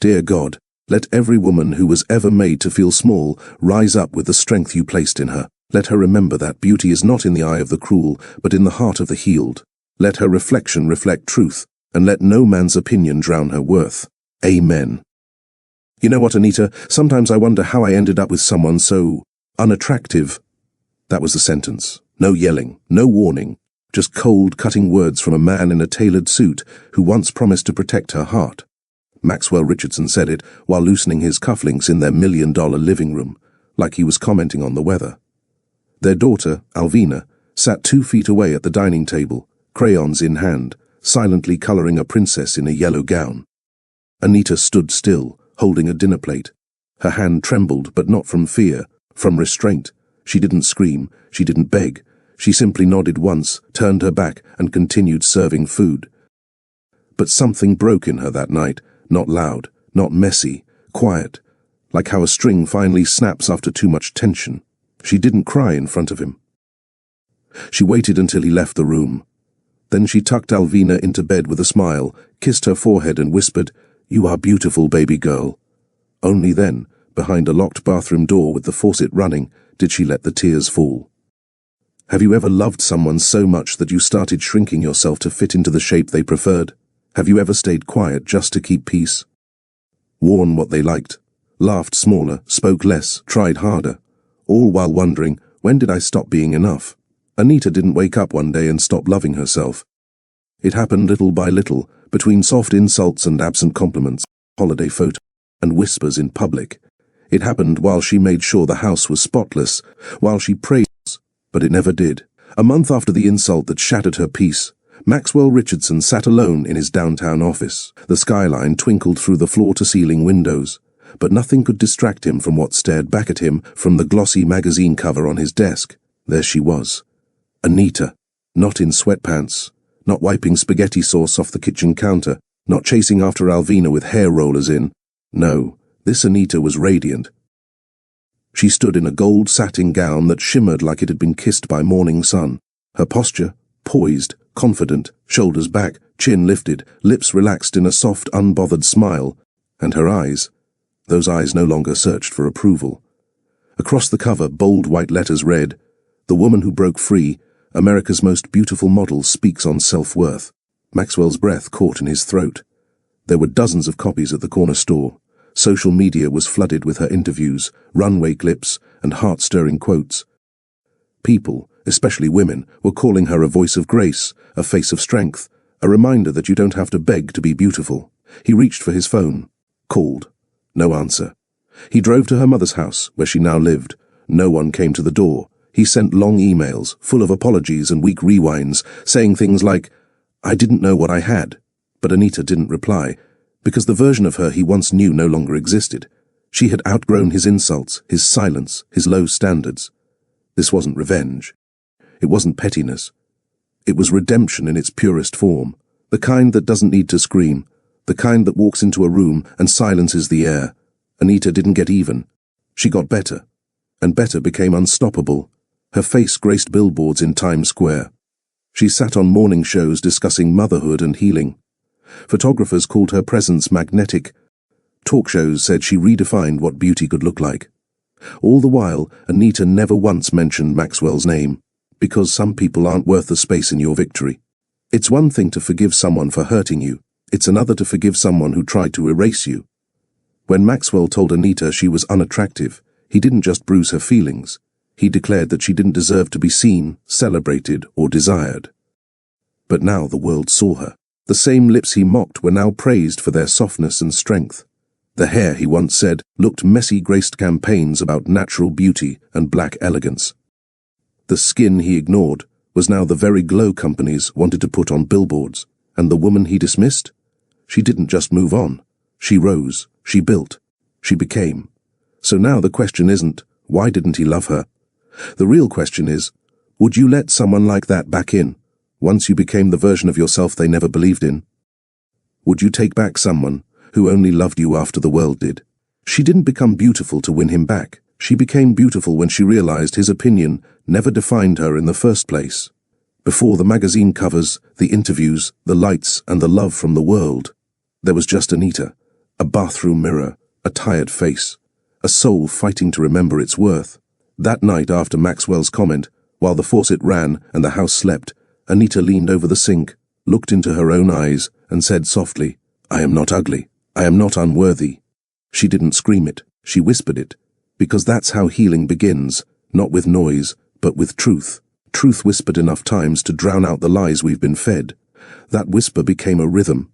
Dear God, let every woman who was ever made to feel small rise up with the strength you placed in her. Let her remember that beauty is not in the eye of the cruel, but in the heart of the healed. Let her reflection reflect truth, and let no man's opinion drown her worth. Amen. You know what, Anita? Sometimes I wonder how I ended up with someone so unattractive. That was the sentence. No yelling, no warning, just cold, cutting words from a man in a tailored suit who once promised to protect her heart. Maxwell Richardson said it while loosening his cufflinks in their $1,000,000 living room, like he was commenting on the weather. Their daughter, Alvina, sat 2 feet away at the dining table, crayons in hand, silently coloring a princess in a yellow gown. Anita stood still, holding a dinner plate. Her hand trembled, but not from fear, from restraint. She didn't scream, she didn't beg. She simply nodded once, turned her back, and continued serving food. But something broke in her that night, not loud, not messy, quiet, like how a string finally snaps after too much tension. She didn't cry in front of him. She waited until he left the room. Then she tucked Alvina into bed with a smile, kissed her forehead and whispered, "You are beautiful, baby girl." Only then, behind a locked bathroom door with the faucet running, did she let the tears fall. Have you ever loved someone so much that you started shrinking yourself to fit into the shape they preferred? Have you ever stayed quiet just to keep peace? Worn what they liked, laughed smaller, spoke less, tried harder, all while wondering, when did I stop being enough? Anita didn't wake up one day and stop loving herself. It happened little by little, between soft insults and absent compliments, holiday photos, and whispers in public. It happened while she made sure the house was spotless, while she prayed, but it never did. A month after the insult that shattered her peace, Maxwell Richardson sat alone in his downtown office. The skyline twinkled through the floor-to-ceiling windows, but nothing could distract him from what stared back at him from the glossy magazine cover on his desk. There she was. Anita, not in sweatpants, not wiping spaghetti sauce off the kitchen counter, not chasing after Alvina with hair rollers in. No, this Anita was radiant. She stood in a gold satin gown that shimmered like it had been kissed by morning sun. Her posture, poised, confident, shoulders back, chin lifted, lips relaxed in a soft, unbothered smile, and her eyes, those eyes no longer searched for approval. Across the cover, bold white letters read, "The woman who broke free, America's most beautiful model, speaks on self-worth." Maxwell's breath caught in his throat. There were dozens of copies at the corner store. Social media was flooded with her interviews, runway clips, and heart-stirring quotes. People, especially women, were calling her a voice of grace, a face of strength, a reminder that you don't have to beg to be beautiful. He reached for his phone. Called. No answer. He drove to her mother's house, where she now lived. No one came to the door. He sent long emails, full of apologies and weak rewinds, saying things like, "I didn't know what I had." But Anita didn't reply, because the version of her he once knew no longer existed. She had outgrown his insults, his silence, his low standards. This wasn't revenge. It wasn't pettiness. It was redemption in its purest form, the kind that doesn't need to scream, the kind that walks into a room and silences the air. Anita didn't get even. She got better, and better became unstoppable. Her face graced billboards in Times Square. She sat on morning shows discussing motherhood and healing. Photographers called her presence magnetic. Talk shows said she redefined what beauty could look like. All the while, Anita never once mentioned Maxwell's name, because some people aren't worth the space in your victory. It's one thing to forgive someone for hurting you. It's another to forgive someone who tried to erase you. When Maxwell told Anita she was unattractive, he didn't just bruise her feelings. He declared that she didn't deserve to be seen, celebrated, or desired. But now the world saw her. The same lips he mocked were now praised for their softness and strength. The hair, he once said, looked messy-graced campaigns about natural beauty and black elegance. The skin he ignored was now the very glow companies wanted to put on billboards. And the woman he dismissed? She didn't just move on. She rose, she built, she became. So now the question isn't, why didn't he love her? The real question is, would you let someone like that back in, once you became the version of yourself they never believed in? Would you take back someone who only loved you after the world did? She didn't become beautiful to win him back. She became beautiful when she realized his opinion never defined her in the first place. Before the magazine covers, the interviews, the lights, and the love from the world, there was just Anita, A bathroom mirror, a tired face, a soul fighting to remember its worth. That night after Maxwell's comment, while the faucet ran and the house slept, Anita leaned over the sink, looked into her own eyes, and said softly, "I am not ugly. I am not unworthy." She didn't scream it, she whispered it, because that's how healing begins, not with noise, but with truth. Truth whispered enough times to drown out the lies we've been fed. That whisper became a rhythm.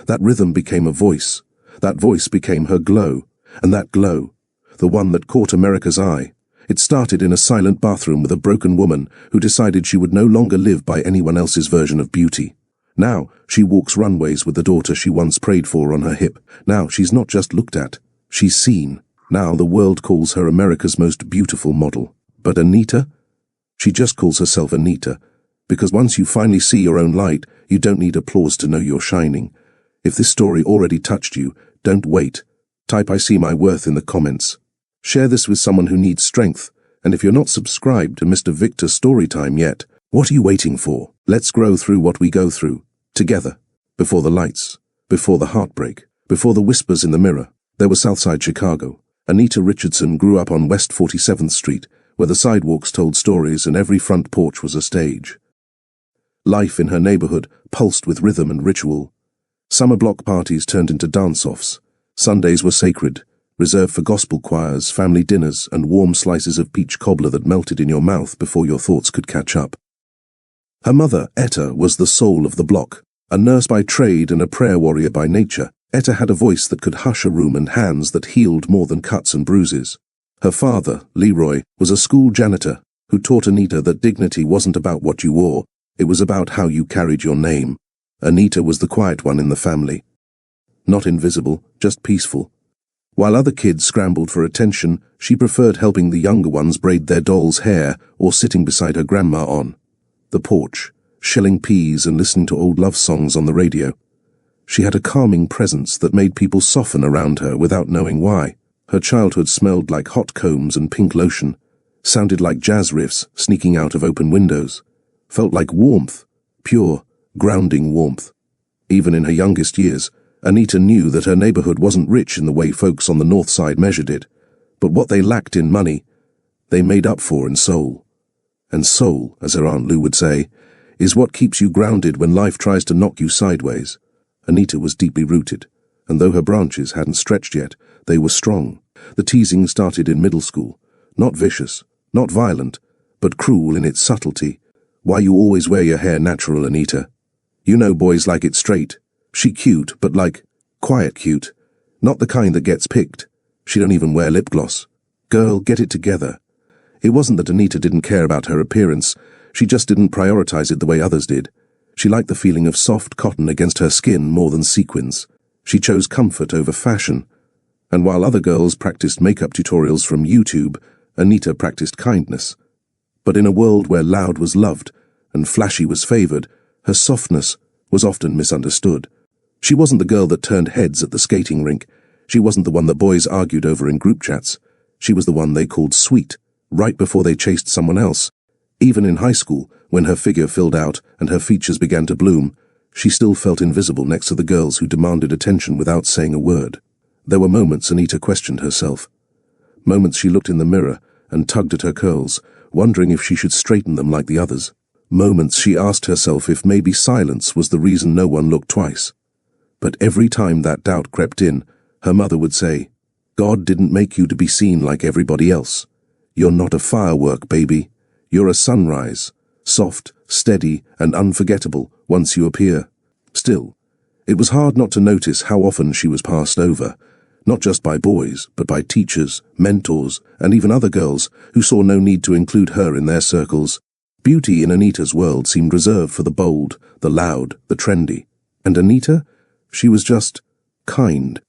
That rhythm became a voice. That voice became her glow. And that glow, the one that caught America's eye, it started in a silent bathroom with a broken woman who decided she would no longer live by anyone else's version of beauty. Now she walks runways with the daughter she once prayed for on her hip. Now she's not just looked at, she's seen. Now the world calls her America's most beautiful model. But Anita? She just calls herself Anita, because once you finally see your own light, you don't need applause to know you're shining. If this story already touched you, don't wait. Type "I see my worth" in the comments. Share this with someone who needs strength, and if you're not subscribed to Mr. Victor's Storytime yet, what are you waiting for? Let's grow through what we go through, together, before the lights, before the heartbreak, before the whispers in the mirror. There was Southside Chicago. Anita Richardson grew up on West 47th Street, where the sidewalks told stories and every front porch was a stage. Life in her neighborhood pulsed with rhythm and ritual. Summer block parties turned into dance-offs. Sundays were sacred, reserved for gospel choirs, family dinners, and warm slices of peach cobbler that melted in your mouth before your thoughts could catch up. Her mother, Etta, was the soul of the block. A nurse by trade and a prayer warrior by nature, Etta had a voice that could hush a room and hands that healed more than cuts and bruises. Her father, Leroy, was a school janitor who taught Anita that dignity wasn't about what you wore, it was about how you carried your name. Anita was the quiet one in the family. Not invisible, just peaceful. While other kids scrambled for attention, she preferred helping the younger ones braid their doll's hair or sitting beside her grandma on the porch, shelling peas and listening to old love songs on the radio. She had a calming presence that made people soften around her without knowing why. Her childhood smelled like hot combs and pink lotion, sounded like jazz riffs sneaking out of open windows, felt like warmth, pure, grounding warmth. Even in her youngest years, Anita knew that her neighborhood wasn't rich in the way folks on the north side measured it, but what they lacked in money, they made up for in soul. And soul, as her Aunt Lou would say, is what keeps you grounded when life tries to knock you sideways. Anita was deeply rooted, and though her branches hadn't stretched yet, they were strong. The teasing started in middle school, not vicious, not violent, but cruel in its subtlety. "Why you always wear your hair natural, Anita? You know boys like it straight. She cute, but like, quiet cute. Not the kind that gets picked. She don't even wear lip gloss. Girl, get it together." It wasn't that Anita didn't care about her appearance, she just didn't prioritize it the way others did. She liked the feeling of soft cotton against her skin more than sequins. She chose comfort over fashion. And while other girls practiced makeup tutorials from YouTube, Anita practiced kindness. But in a world where loud was loved and flashy was favored, her softness was often misunderstood. She wasn't the girl that turned heads at the skating rink. She wasn't the one that boys argued over in group chats. She was the one they called sweet, right before they chased someone else. Even in high school, when her figure filled out and her features began to bloom, she still felt invisible next to the girls who demanded attention without saying a word. There were moments Anita questioned herself. Moments she looked in the mirror and tugged at her curls, wondering if she should straighten them like the others. Moments she asked herself if maybe silence was the reason no one looked twice. But every time that doubt crept in, her mother would say, "God didn't make you to be seen like everybody else. You're not a firework, baby. You're a sunrise, soft, steady, and unforgettable once you appear." Still, it was hard not to notice how often she was passed over, not just by boys, but by teachers, mentors, and even other girls who saw no need to include her in their circles. Beauty in Anita's world seemed reserved for the bold, the loud, the trendy. And Anita? She was just kind.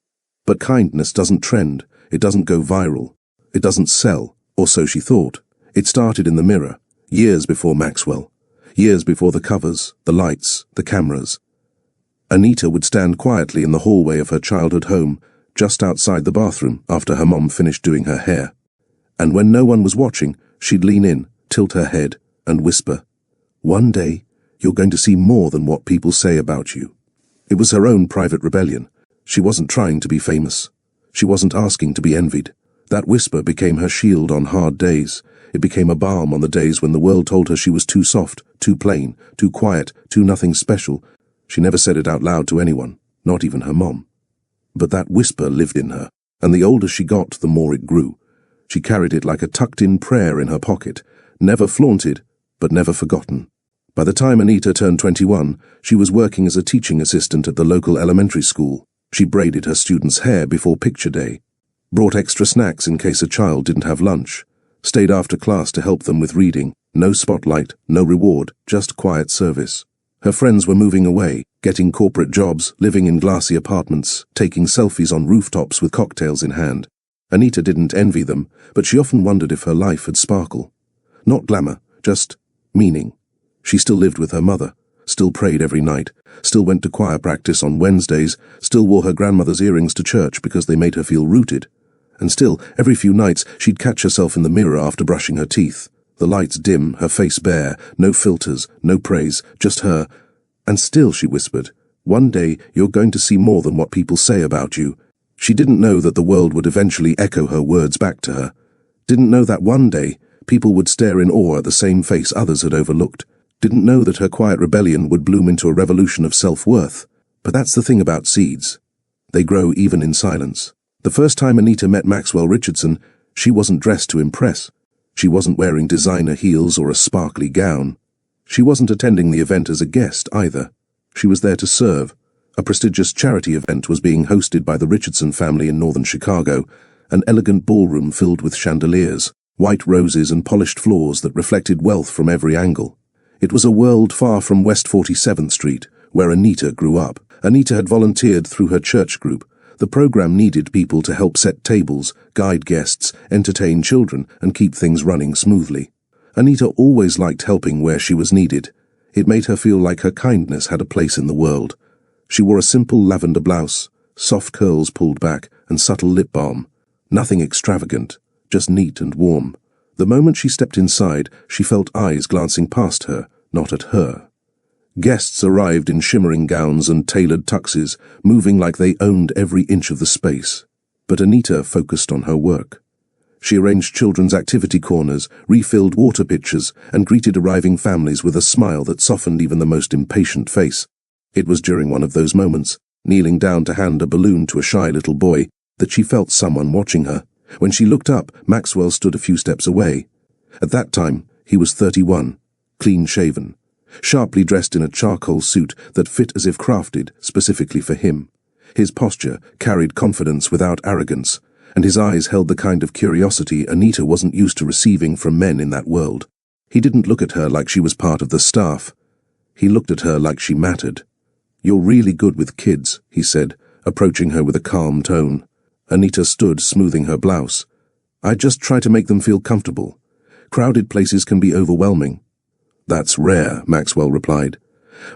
But kindness doesn't trend, it doesn't go viral, it doesn't sell, or so she thought. It started in the mirror, years before Maxwell, years before the covers, the lights, the cameras. Anita would stand quietly in the hallway of her childhood home, just outside the bathroom after her mom finished doing her hair. And when no one was watching, she'd lean in, tilt her head, and whisper, "One day, you're going to see more than what people say about you." It was her own private rebellion. She wasn't trying to be famous. She wasn't asking to be envied. That whisper became her shield on hard days. It became a balm on the days when the world told her she was too soft, too plain, too quiet, too nothing special. She never said it out loud to anyone, not even her mom. But that whisper lived in her, and the older she got, the more it grew. She carried it like a tucked-in prayer in her pocket, never flaunted, but never forgotten. By the time Anita turned 21, she was working as a teaching assistant at the local elementary school. She braided her students' hair before picture day, brought extra snacks in case a child didn't have lunch, stayed after class to help them with reading. No spotlight, no reward, just quiet service. Her friends were moving away, getting corporate jobs, living in glassy apartments, taking selfies on rooftops with cocktails in hand. Anita didn't envy them, but she often wondered if her life had sparkle. Not glamour, just meaning. She still lived with her mother, still prayed every night, still went to choir practice on Wednesdays, still wore her grandmother's earrings to church because they made her feel rooted. And still, every few nights, she'd catch herself in the mirror after brushing her teeth. The lights dim, her face bare, no filters, no praise, just her. And still, she whispered, one day you're going to see more than what people say about you. She didn't know that the world would eventually echo her words back to her. Didn't know that one day people would stare in awe at the same face others had overlooked. Didn't know that her quiet rebellion would bloom into a revolution of self-worth. But that's the thing about seeds. They grow even in silence. The first time Anita met Maxwell Richardson, she wasn't dressed to impress. She wasn't wearing designer heels or a sparkly gown. She wasn't attending the event as a guest either. She was there to serve. A prestigious charity event was being hosted by the Richardson family in northern Chicago, an elegant ballroom filled with chandeliers, white roses and polished floors that reflected wealth from every angle. It was a world far from West 47th Street, where Anita grew up. Anita had volunteered through her church group. The program needed people to help set tables, guide guests, entertain children, and keep things running smoothly. Anita always liked helping where she was needed. It made her feel like her kindness had a place in the world. She wore a simple lavender blouse, soft curls pulled back, and subtle lip balm. Nothing extravagant, just neat and warm. The moment she stepped inside, she felt eyes glancing past her, not at her. Guests arrived in shimmering gowns and tailored tuxes, moving like they owned every inch of the space. But Anita focused on her work. She arranged children's activity corners, refilled water pitchers, and greeted arriving families with a smile that softened even the most impatient face. It was during one of those moments, kneeling down to hand a balloon to a shy little boy, that she felt someone watching her. When she looked up, Maxwell stood a few steps away. At that time, he was 31, clean-shaven, sharply dressed in a charcoal suit that fit as if crafted specifically for him. His posture carried confidence without arrogance, and his eyes held the kind of curiosity Anita wasn't used to receiving from men in that world. He didn't look at her like she was part of the staff. He looked at her like she mattered. "You're really good with kids," he said, approaching her with a calm tone. Anita stood, smoothing her blouse. "I just try to make them feel comfortable. Crowded places can be overwhelming." "That's rare," Maxwell replied.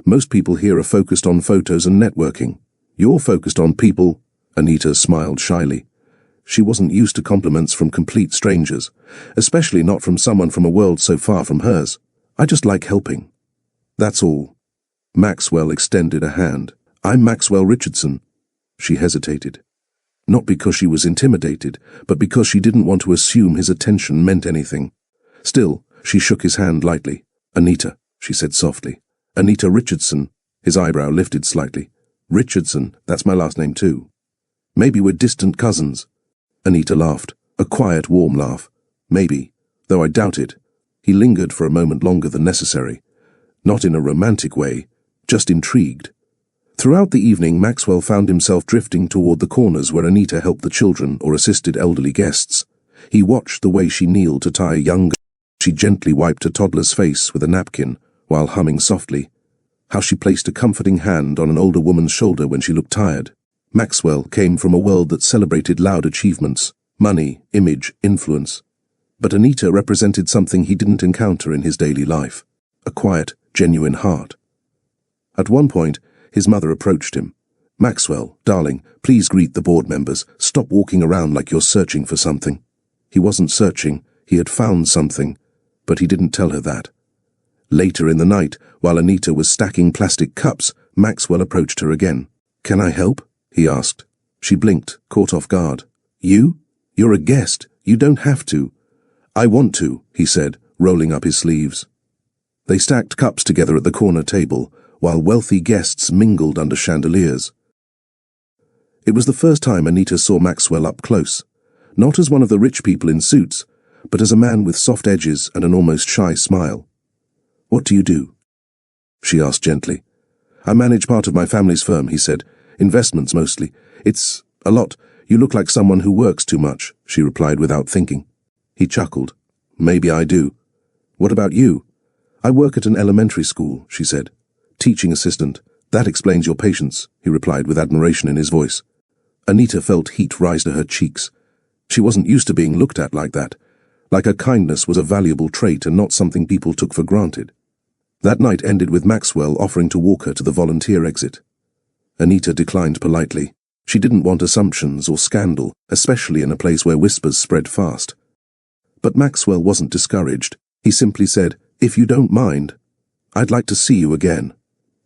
"Most people here are focused on photos and networking. You're focused on people." Anita smiled shyly. She wasn't used to compliments from complete strangers, especially not from someone from a world so far from hers. "I just like helping. That's all." Maxwell extended a hand. "I'm Maxwell Richardson." She hesitated. Not because she was intimidated, but because she didn't want to assume his attention meant anything. Still, she shook his hand lightly. "Anita," she said softly. "Anita Richardson." His eyebrow lifted slightly. "Richardson, that's my last name too. Maybe we're distant cousins." Anita laughed, a quiet, warm laugh. "Maybe, though I doubt it." He lingered for a moment longer than necessary. Not in a romantic way, just intrigued. Throughout the evening, Maxwell found himself drifting toward the corners where Anita helped the children or assisted elderly guests. He watched the way she kneeled to tie a young girl. She gently wiped a toddler's face with a napkin, while humming softly. How she placed a comforting hand on an older woman's shoulder when she looked tired. Maxwell came from a world that celebrated loud achievements, money, image, influence. But Anita represented something he didn't encounter in his daily life. A quiet, genuine heart. At one point, his mother approached him. "Maxwell, darling, please greet the board members. Stop walking around like you're searching for something." He wasn't searching, he had found something, but he didn't tell her that. Later in the night, while Anita was stacking plastic cups, Maxwell approached her again. "Can I help?" he asked. She blinked, caught off guard. You? You're a guest. You don't have to. I want to, he said, rolling up his sleeves. They stacked cups together at the corner table, while wealthy guests mingled under chandeliers. It was the first time Anita saw Maxwell up close, not as one of the rich people in suits, but as a man with soft edges and an almost shy smile. What do you do? She asked gently. I manage part of my family's firm, he said. Investments mostly. It's a lot. You look like someone who works too much, she replied without thinking. He chuckled. Maybe I do. What about you? I work at an elementary school, she said. Teaching assistant. That explains your patience, he replied with admiration in his voice. Anita felt heat rise to her cheeks. She wasn't used to being looked at like that. Like her kindness was a valuable trait and not something people took for granted. That night ended with Maxwell offering to walk her to the volunteer exit. Anita declined politely. She didn't want assumptions or scandal, especially in a place where whispers spread fast. But Maxwell wasn't discouraged. He simply said, If you don't mind, I'd like to see you again.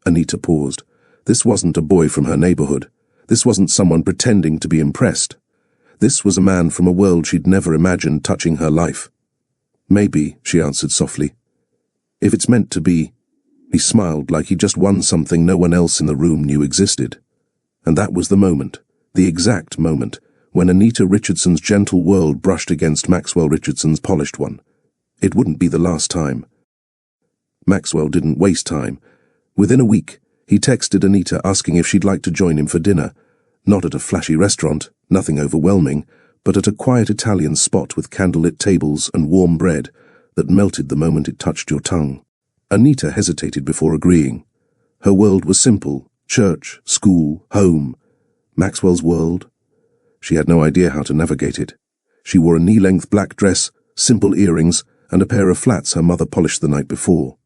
Anita paused. This wasn't a boy from her neighborhood. This wasn't someone pretending to be impressed. This was a man from a world she'd never imagined touching her life. Maybe, she answered softly. If it's meant to be. He smiled like he'd just won something no one else in the room knew existed. And that was the moment, the exact moment, when Anita Richardson's gentle world brushed against Maxwell Richardson's polished one. It wouldn't be the last time. Maxwell didn't waste time. Within a week, he texted Anita asking if she'd like to join him for dinner, not at a flashy restaurant, nothing overwhelming, but at a quiet Italian spot with candlelit tables and warm bread that melted the moment it touched your tongue. Anita hesitated before agreeing. Her world was simple: church, school, home. Maxwell's world? She had no idea how to navigate it. She wore a knee-length black dress, simple earrings, and a pair of flats her mother polished the night before.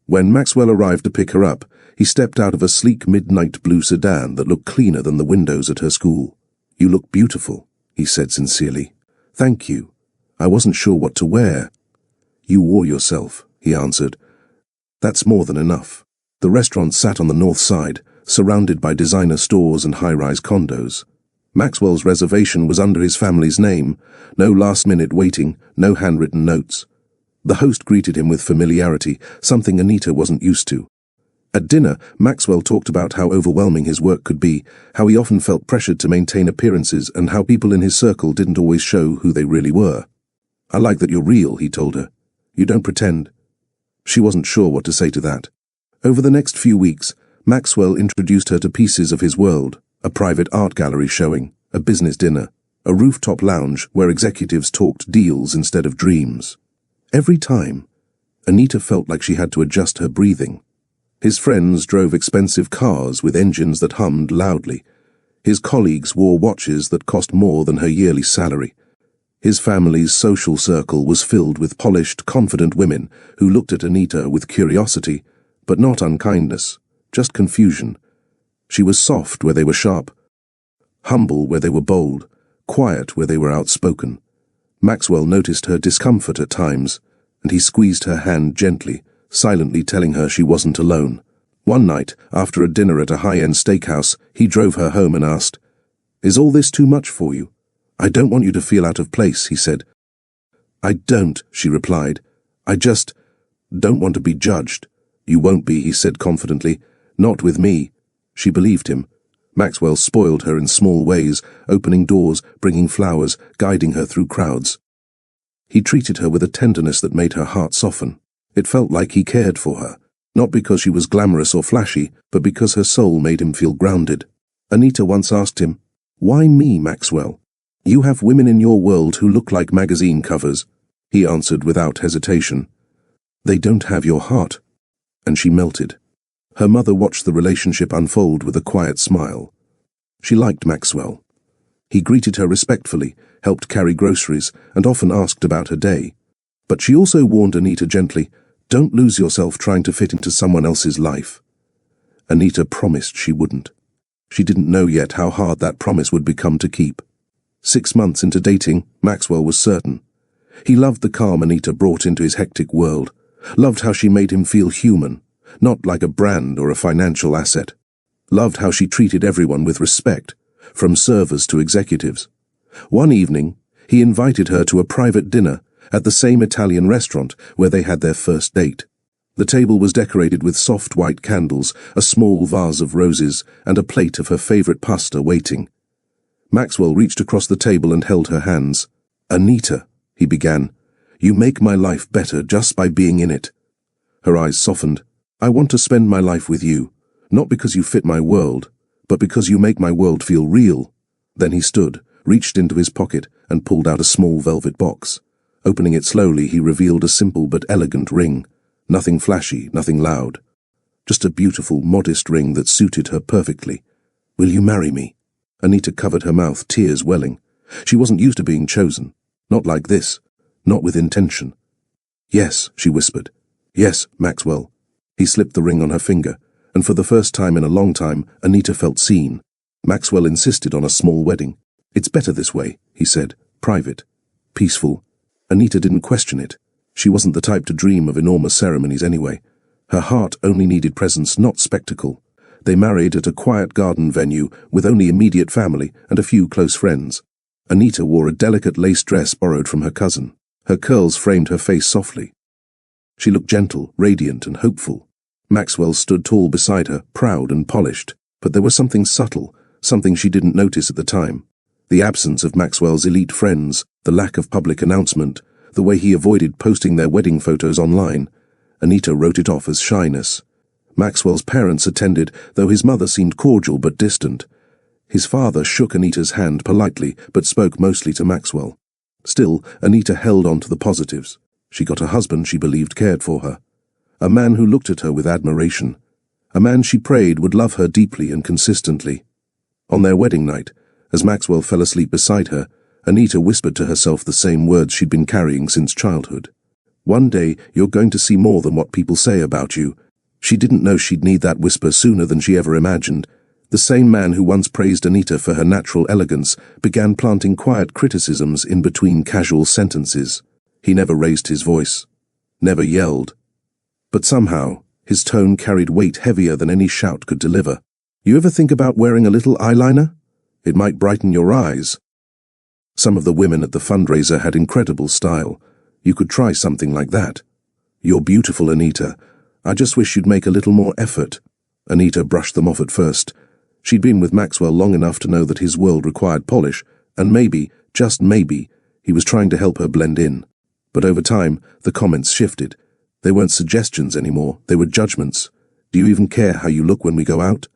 When Maxwell arrived to pick her up, he stepped out of a sleek midnight blue sedan that looked cleaner than the windows at her school. You look beautiful, he said sincerely. Thank you. I wasn't sure what to wear. You wore yourself, he answered. That's more than enough. The restaurant sat on the north side, surrounded by designer stores and high-rise condos. Maxwell's reservation was under his family's name. No last-minute waiting, no handwritten notes. The host greeted him with familiarity, something Anita wasn't used to. At dinner, Maxwell talked about how overwhelming his work could be, how he often felt pressured to maintain appearances, and how people in his circle didn't always show who they really were. I like that you're real, he told her. You don't pretend. She wasn't sure what to say to that. Over the next few weeks, Maxwell introduced her to pieces of his world: a private art gallery showing, a business dinner, a rooftop lounge where executives talked deals instead of dreams. Every time, Anita felt like she had to adjust her breathing. His friends drove expensive cars with engines that hummed loudly. His colleagues wore watches that cost more than her yearly salary. His family's social circle was filled with polished, confident women who looked at Anita with curiosity, but not unkindness, just confusion. She was soft where they were sharp, humble where they were bold, quiet where they were outspoken. Maxwell noticed her discomfort at times, and he squeezed her hand gently, silently telling her she wasn't alone. One night, after a dinner at a high-end steakhouse, he drove her home and asked, "Is all this too much for you?" "I don't want you to feel out of place," he said. "I don't," she replied. "I just don't want to be judged." "You won't be," he said confidently. "Not with me." She believed him. Maxwell spoiled her in small ways, opening doors, bringing flowers, guiding her through crowds. He treated her with a tenderness that made her heart soften. It felt like he cared for her, not because she was glamorous or flashy, but because her soul made him feel grounded. Anita once asked him, "Why me, Maxwell? You have women in your world who look like magazine covers." He answered without hesitation, "They don't have your heart." And she melted. Her mother watched the relationship unfold with a quiet smile. She liked Maxwell. He greeted her respectfully, helped carry groceries, and often asked about her day. But she also warned Anita gently, "Don't lose yourself trying to fit into someone else's life." Anita promised she wouldn't. She didn't know yet how hard that promise would become to keep. 6 months into dating, Maxwell was certain. He loved the calm Anita brought into his hectic world, loved how she made him feel human, not like a brand or a financial asset, loved how she treated everyone with respect, from servers to executives. One evening, he invited her to a private dinner at the same Italian restaurant where they had their first date. The table was decorated with soft white candles, a small vase of roses, and a plate of her favorite pasta waiting. Maxwell reached across the table and held her hands. "Anita," he began, "you make my life better just by being in it." Her eyes softened. "I want to spend my life with you, not because you fit my world, but because you make my world feel real." Then he stood, reached into his pocket, and pulled out a small velvet box. Opening it slowly, he revealed a simple but elegant ring. Nothing flashy, nothing loud. Just a beautiful, modest ring that suited her perfectly. "Will you marry me?" Anita covered her mouth, tears welling. She wasn't used to being chosen. Not like this. Not with intention. "Yes," she whispered. "Yes, Maxwell." He slipped the ring on her finger, and for the first time in a long time, Anita felt seen. Maxwell insisted on a small wedding. "It's better this way," he said. "Private. Peaceful." Anita didn't question it. She wasn't the type to dream of enormous ceremonies anyway. Her heart only needed presence, not spectacle. They married at a quiet garden venue with only immediate family and a few close friends. Anita wore a delicate lace dress borrowed from her cousin. Her curls framed her face softly. She looked gentle, radiant, and hopeful. Maxwell stood tall beside her, proud and polished, but there was something subtle, something she didn't notice at the time. The absence of Maxwell's elite friends, the lack of public announcement, the way he avoided posting their wedding photos online. Anita wrote it off as shyness. Maxwell's parents attended, though his mother seemed cordial but distant. His father shook Anita's hand politely, but spoke mostly to Maxwell. Still, Anita held on to the positives. She got a husband she believed cared for her. A man who looked at her with admiration. A man she prayed would love her deeply and consistently. On their wedding night, as Maxwell fell asleep beside her, Anita whispered to herself the same words she'd been carrying since childhood. "One day, you're going to see more than what people say about you." She didn't know she'd need that whisper sooner than she ever imagined. The same man who once praised Anita for her natural elegance began planting quiet criticisms in between casual sentences. He never raised his voice, never yelled. But somehow, his tone carried weight heavier than any shout could deliver. "You ever think about wearing a little eyeliner? It might brighten your eyes." Some of the women at the fundraiser had incredible style. You could try something like that. "You're beautiful, Anita. I just wish you'd make a little more effort." Anita brushed them off at first. She'd been with Maxwell long enough to know that his world required polish, and maybe, just maybe, he was trying to help her blend in. But over time, the comments shifted. They weren't suggestions anymore, they were judgments. "Do you even care how you look when we go out?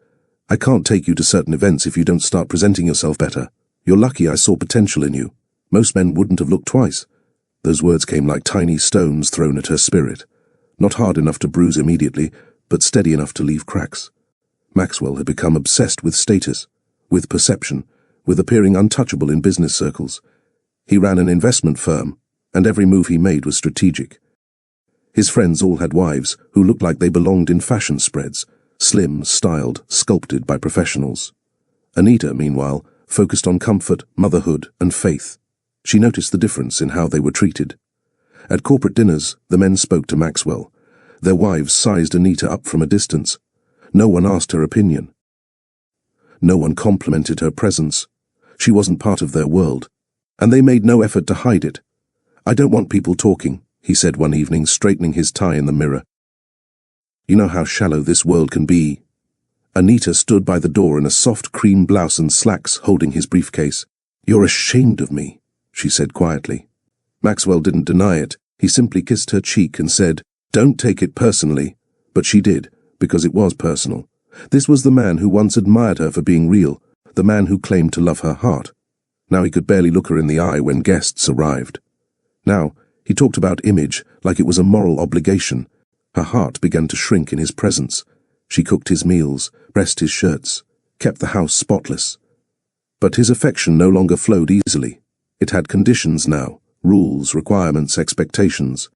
I can't take you to certain events if you don't start presenting yourself better. You're lucky I saw potential in you. Most men wouldn't have looked twice." Those words came like tiny stones thrown at her spirit. Not hard enough to bruise immediately, but steady enough to leave cracks. Maxwell had become obsessed with status, with perception, with appearing untouchable in business circles. He ran an investment firm, and every move he made was strategic. His friends all had wives who looked like they belonged in fashion spreads, slim, styled, sculpted by professionals. Anita, meanwhile, focused on comfort, motherhood, and faith. She noticed the difference in how they were treated. At corporate dinners, the men spoke to Maxwell. Their wives sized Anita up from a distance. No one asked her opinion. No one complimented her presence. She wasn't part of their world, and they made no effort to hide it. "I don't want people talking," he said one evening, straightening his tie in the mirror. "You know how shallow this world can be." Anita stood by the door in a soft cream blouse and slacks, holding his briefcase. "You're ashamed of me," she said quietly. Maxwell didn't deny it. He simply kissed her cheek and said, "Don't take it personally." But she did, because it was personal. This was the man who once admired her for being real, the man who claimed to love her heart. Now he could barely look her in the eye when guests arrived. Now he talked about image like it was a moral obligation. Her heart began to shrink in his presence. She cooked his meals, pressed his shirts, kept the house spotless. But his affection no longer flowed easily. It had conditions now, rules, requirements, expectations.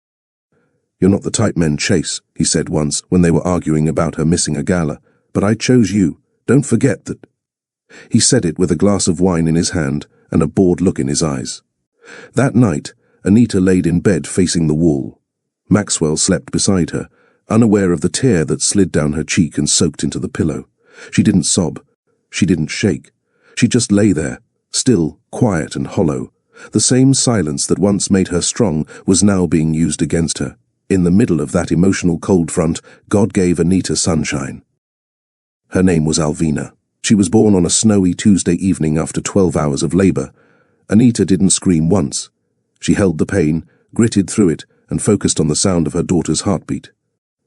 "You're not the type men chase," he said once when they were arguing about her missing a gala, "but I chose you. Don't forget that." He said it with a glass of wine in his hand and a bored look in his eyes. That night, Anita laid in bed facing the wall. Maxwell slept beside her, unaware of the tear that slid down her cheek and soaked into the pillow. She didn't sob. She didn't shake. She just lay there, still, quiet and hollow. The same silence that once made her strong was now being used against her. In the middle of that emotional cold front, God gave Anita sunshine. Her name was Alvina. She was born on a snowy Tuesday evening after 12 hours of labor. Anita didn't scream once. She held the pain, gritted through it, and focused on the sound of her daughter's heartbeat.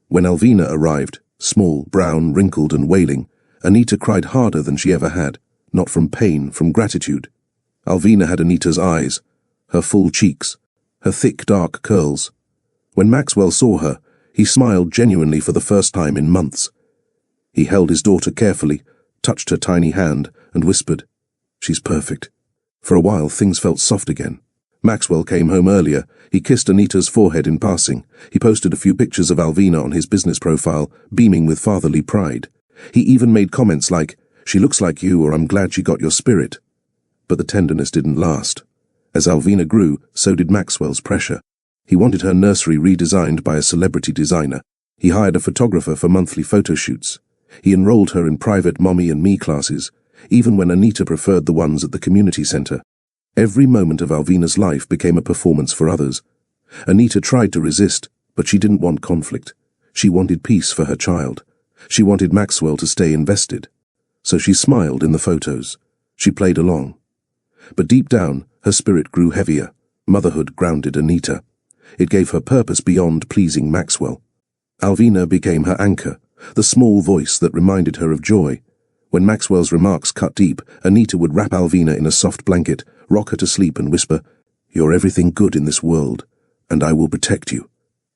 When Alvina arrived, small, brown, wrinkled and wailing, Anita cried harder than she ever had, not from pain, from gratitude. Alvina had Anita's eyes, her full cheeks, her thick dark curls. When Maxwell saw her, he smiled genuinely for the first time in months. He held his daughter carefully, touched her tiny hand, and whispered, "She's perfect." For a while things felt soft again. Maxwell came home earlier. He kissed Anita's forehead in passing. He posted a few pictures of Alvina on his business profile, beaming with fatherly pride. He even made comments like, "She looks like you," or "I'm glad she got your spirit." But the tenderness didn't last. As Alvina grew, so did Maxwell's pressure. He wanted her nursery redesigned by a celebrity designer. He hired a photographer for monthly photo shoots. He enrolled her in private Mommy and Me classes, even when Anita preferred the ones at the community center. Every moment of Alvina's life became a performance for others. Anita tried to resist, but she didn't want conflict. She wanted peace for her child. She wanted Maxwell to stay invested. So she smiled in the photos. She played along. But deep down, her spirit grew heavier. Motherhood grounded Anita. It gave her purpose beyond pleasing Maxwell. Alvina became her anchor, the small voice that reminded her of joy. When Maxwell's remarks cut deep, Anita would wrap Alvina in a soft blanket, rock her to sleep and whisper, "You're everything good in this world, and I will protect you."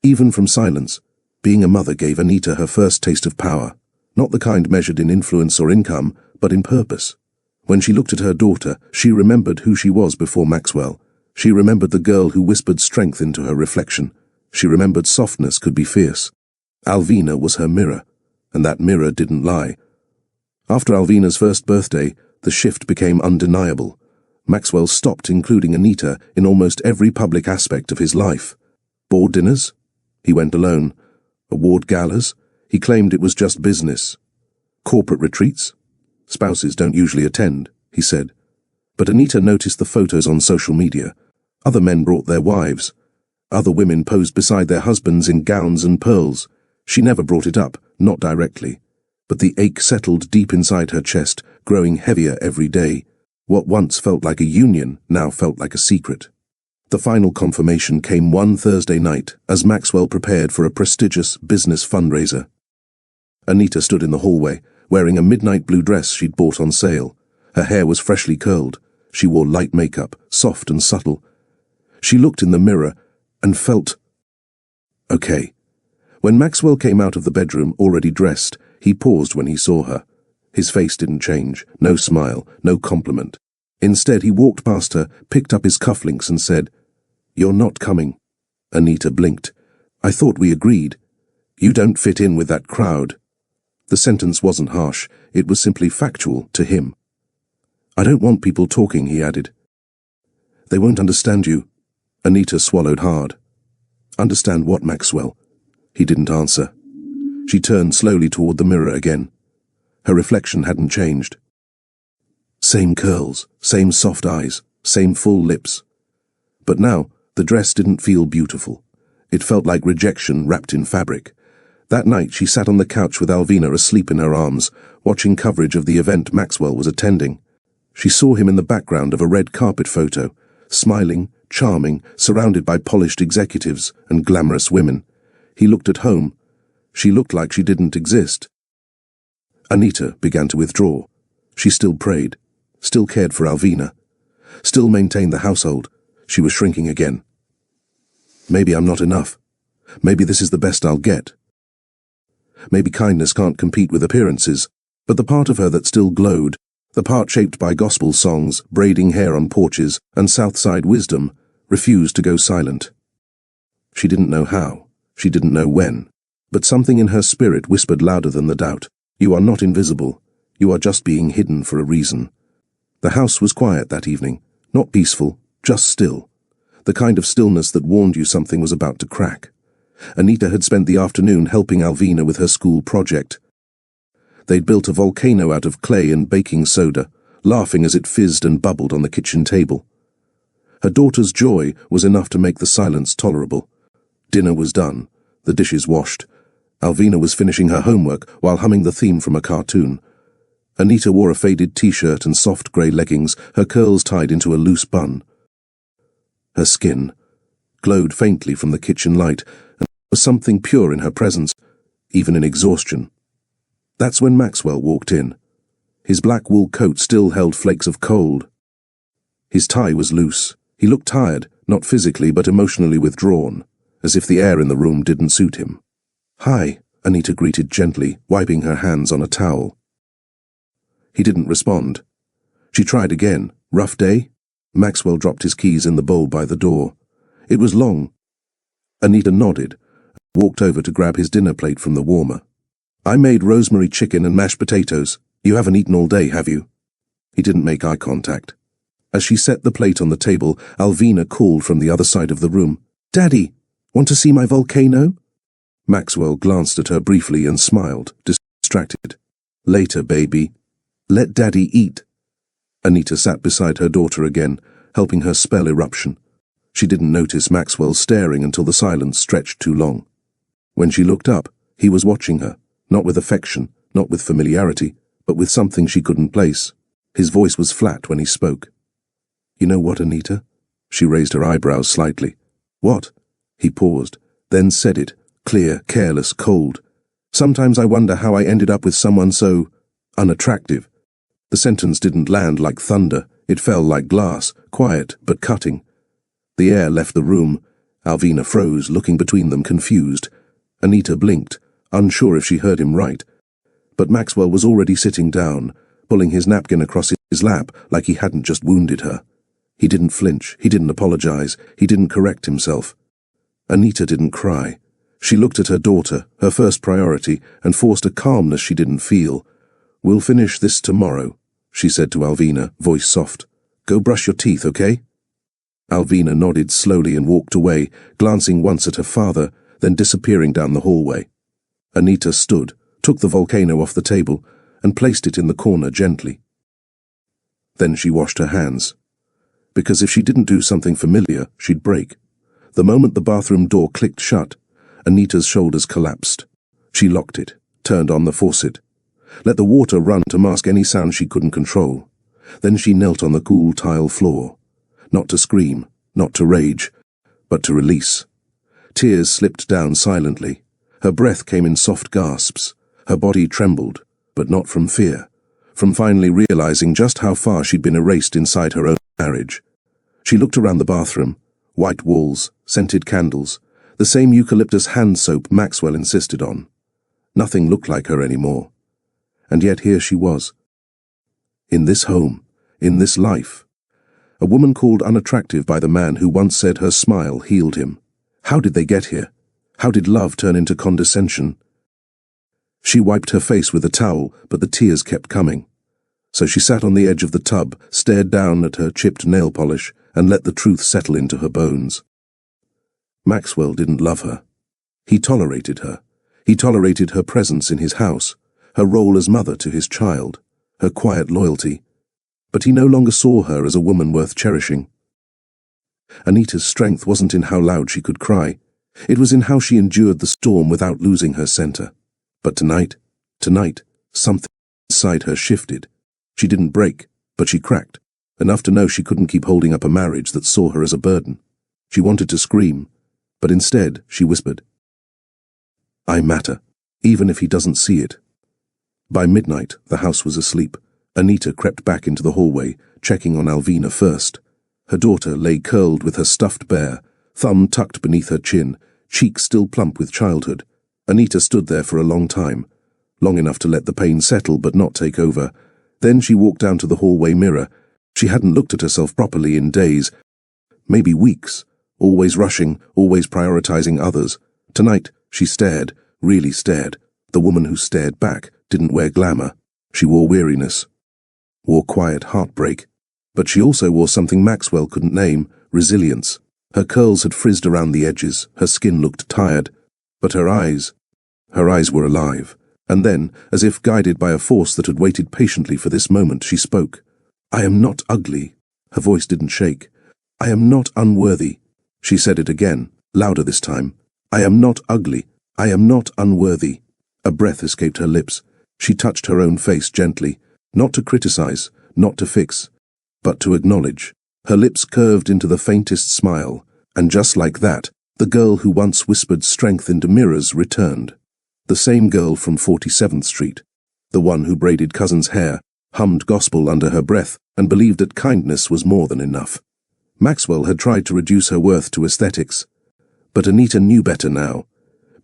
Even from silence, being a mother gave Anita her first taste of power, not the kind measured in influence or income, but in purpose. When she looked at her daughter, she remembered who she was before Maxwell. She remembered the girl who whispered strength into her reflection. She remembered softness could be fierce. Alvina was her mirror, and that mirror didn't lie. After Alvina's first birthday, the shift became undeniable. Maxwell stopped including Anita in almost every public aspect of his life. Board dinners? He went alone. Award galas? He claimed it was just business. Corporate retreats? Spouses don't usually attend, he said. But Anita noticed the photos on social media. Other men brought their wives. Other women posed beside their husbands in gowns and pearls. She never brought it up, not directly. But the ache settled deep inside her chest, growing heavier every day. What once felt like a union now felt like a secret. The final confirmation came one Thursday night as Maxwell prepared for a prestigious business fundraiser. Anita stood in the hallway, wearing a midnight blue dress she'd bought on sale. Her hair was freshly curled. She wore light makeup, soft and subtle. She looked in the mirror and felt okay. When Maxwell came out of the bedroom, already dressed, he paused when he saw her. His face didn't change, no smile, no compliment. Instead, he walked past her, picked up his cufflinks and said, "You're not coming." Anita blinked. "I thought we agreed. You don't fit in with that crowd." The sentence wasn't harsh, it was simply factual to him. "I don't want people talking," he added. "They won't understand you." Anita swallowed hard. "Understand what, Maxwell?" He didn't answer. She turned slowly toward the mirror again. Her reflection hadn't changed. Same curls, same soft eyes, same full lips. But now, the dress didn't feel beautiful. It felt like rejection wrapped in fabric. That night she sat on the couch with Alvina asleep in her arms, watching coverage of the event Maxwell was attending. She saw him in the background of a red carpet photo, smiling, charming, surrounded by polished executives and glamorous women. He looked at home. She looked like she didn't exist. Anita began to withdraw. She still prayed, still cared for Alvina, still maintained the household. She was shrinking again. Maybe I'm not enough. Maybe this is the best I'll get. Maybe kindness can't compete with appearances, but the part of her that still glowed, the part shaped by gospel songs, braiding hair on porches, and Southside wisdom, refused to go silent. She didn't know how, she didn't know when, but something in her spirit whispered louder than the doubt. You are not invisible. You are just being hidden for a reason. The house was quiet that evening, not peaceful, just still. The kind of stillness that warned you something was about to crack. Anita had spent the afternoon helping Alvina with her school project. They'd built a volcano out of clay and baking soda, laughing as it fizzed and bubbled on the kitchen table. Her daughter's joy was enough to make the silence tolerable. Dinner was done, the dishes washed. Alvina was finishing her homework while humming the theme from a cartoon. Anita wore a faded t-shirt and soft grey leggings, her curls tied into a loose bun. Her skin glowed faintly from the kitchen light, and there was something pure in her presence, even in exhaustion. That's when Maxwell walked in. His black wool coat still held flakes of cold. His tie was loose. He looked tired, not physically but emotionally withdrawn, as if the air in the room didn't suit him. "Hi," Anita greeted gently, wiping her hands on a towel. He didn't respond. She tried again. "Rough day?" Maxwell dropped his keys in the bowl by the door. It was long. Anita nodded, and walked over to grab his dinner plate from the warmer. "I made rosemary chicken and mashed potatoes. You haven't eaten all day, have you?" He didn't make eye contact. As she set the plate on the table, Alvina called from the other side of the room. "Daddy, want to see my volcano?" Maxwell glanced at her briefly and smiled, distracted. "Later, baby. Let Daddy eat." Anita sat beside her daughter again, helping her spell eruption. She didn't notice Maxwell staring until the silence stretched too long. When she looked up, he was watching her, not with affection, not with familiarity, but with something she couldn't place. His voice was flat when he spoke. "You know what, Anita?" She raised her eyebrows slightly. "What?" He paused, then said it, clear, careless, cold. "Sometimes I wonder how I ended up with someone so unattractive." The sentence didn't land like thunder. It fell like glass, quiet but cutting. The air left the room. Alvina froze, looking between them, confused. Anita blinked, unsure if she heard him right. But Maxwell was already sitting down, pulling his napkin across his lap like he hadn't just wounded her. He didn't flinch, he didn't apologize, he didn't correct himself. Anita didn't cry. She looked at her daughter, her first priority, and forced a calmness she didn't feel. "We'll finish this tomorrow," she said to Alvina, voice soft. "Go brush your teeth, okay?" Alvina nodded slowly and walked away, glancing once at her father, then disappearing down the hallway. Anita stood, took the volcano off the table, and placed it in the corner gently. Then she washed her hands. Because if she didn't do something familiar, she'd break. The moment the bathroom door clicked shut, Anita's shoulders collapsed. She locked it, turned on the faucet, let the water run to mask any sound she couldn't control. Then she knelt on the cool tile floor. Not to scream, not to rage, but to release. Tears slipped down silently. Her breath came in soft gasps. Her body trembled, but not from fear, from finally realizing just how far she'd been erased inside her own marriage. She looked around the bathroom. White walls, scented candles, the same eucalyptus hand soap Maxwell insisted on. Nothing looked like her anymore. And yet here she was. In this home, in this life. A woman called unattractive by the man who once said her smile healed him. How did they get here? How did love turn into condescension? She wiped her face with a towel, but the tears kept coming. So she sat on the edge of the tub, stared down at her chipped nail polish, and let the truth settle into her bones. Maxwell didn't love her. He tolerated her. He tolerated her presence in his house, her role as mother to his child, her quiet loyalty. But he no longer saw her as a woman worth cherishing. Anita's strength wasn't in how loud she could cry. It was in how she endured the storm without losing her center. But tonight, something inside her shifted. She didn't break, but she cracked, enough to know she couldn't keep holding up a marriage that saw her as a burden. She wanted to scream, but instead she whispered, "I matter, even if he doesn't see it." By midnight, the house was asleep. Anita crept back into the hallway, checking on Alvina first. Her daughter lay curled with her stuffed bear, thumb tucked beneath her chin, cheeks still plump with childhood. Anita stood there for a long time, long enough to let the pain settle but not take over. Then she walked down to the hallway mirror. She hadn't looked at herself properly in days, maybe weeks, always rushing, always prioritizing others. Tonight, she stared, really stared. The woman who stared back didn't wear glamour. She wore weariness, wore quiet heartbreak. But she also wore something Maxwell couldn't name, resilience. Her curls had frizzed around the edges, her skin looked tired, but her eyes were alive. And then, as if guided by a force that had waited patiently for this moment, she spoke. I am not ugly. Her voice didn't shake. I am not unworthy. She said it again, louder this time. I am not ugly. I am not unworthy. A breath escaped her lips. She touched her own face gently, not to criticize, not to fix, but to acknowledge. Her lips curved into the faintest smile, and just like that, the girl who once whispered strength into mirrors returned. The same girl from 47th Street, the one who braided cousin's hair, hummed gospel under her breath, and believed that kindness was more than enough. Maxwell had tried to reduce her worth to aesthetics, but Anita knew better now.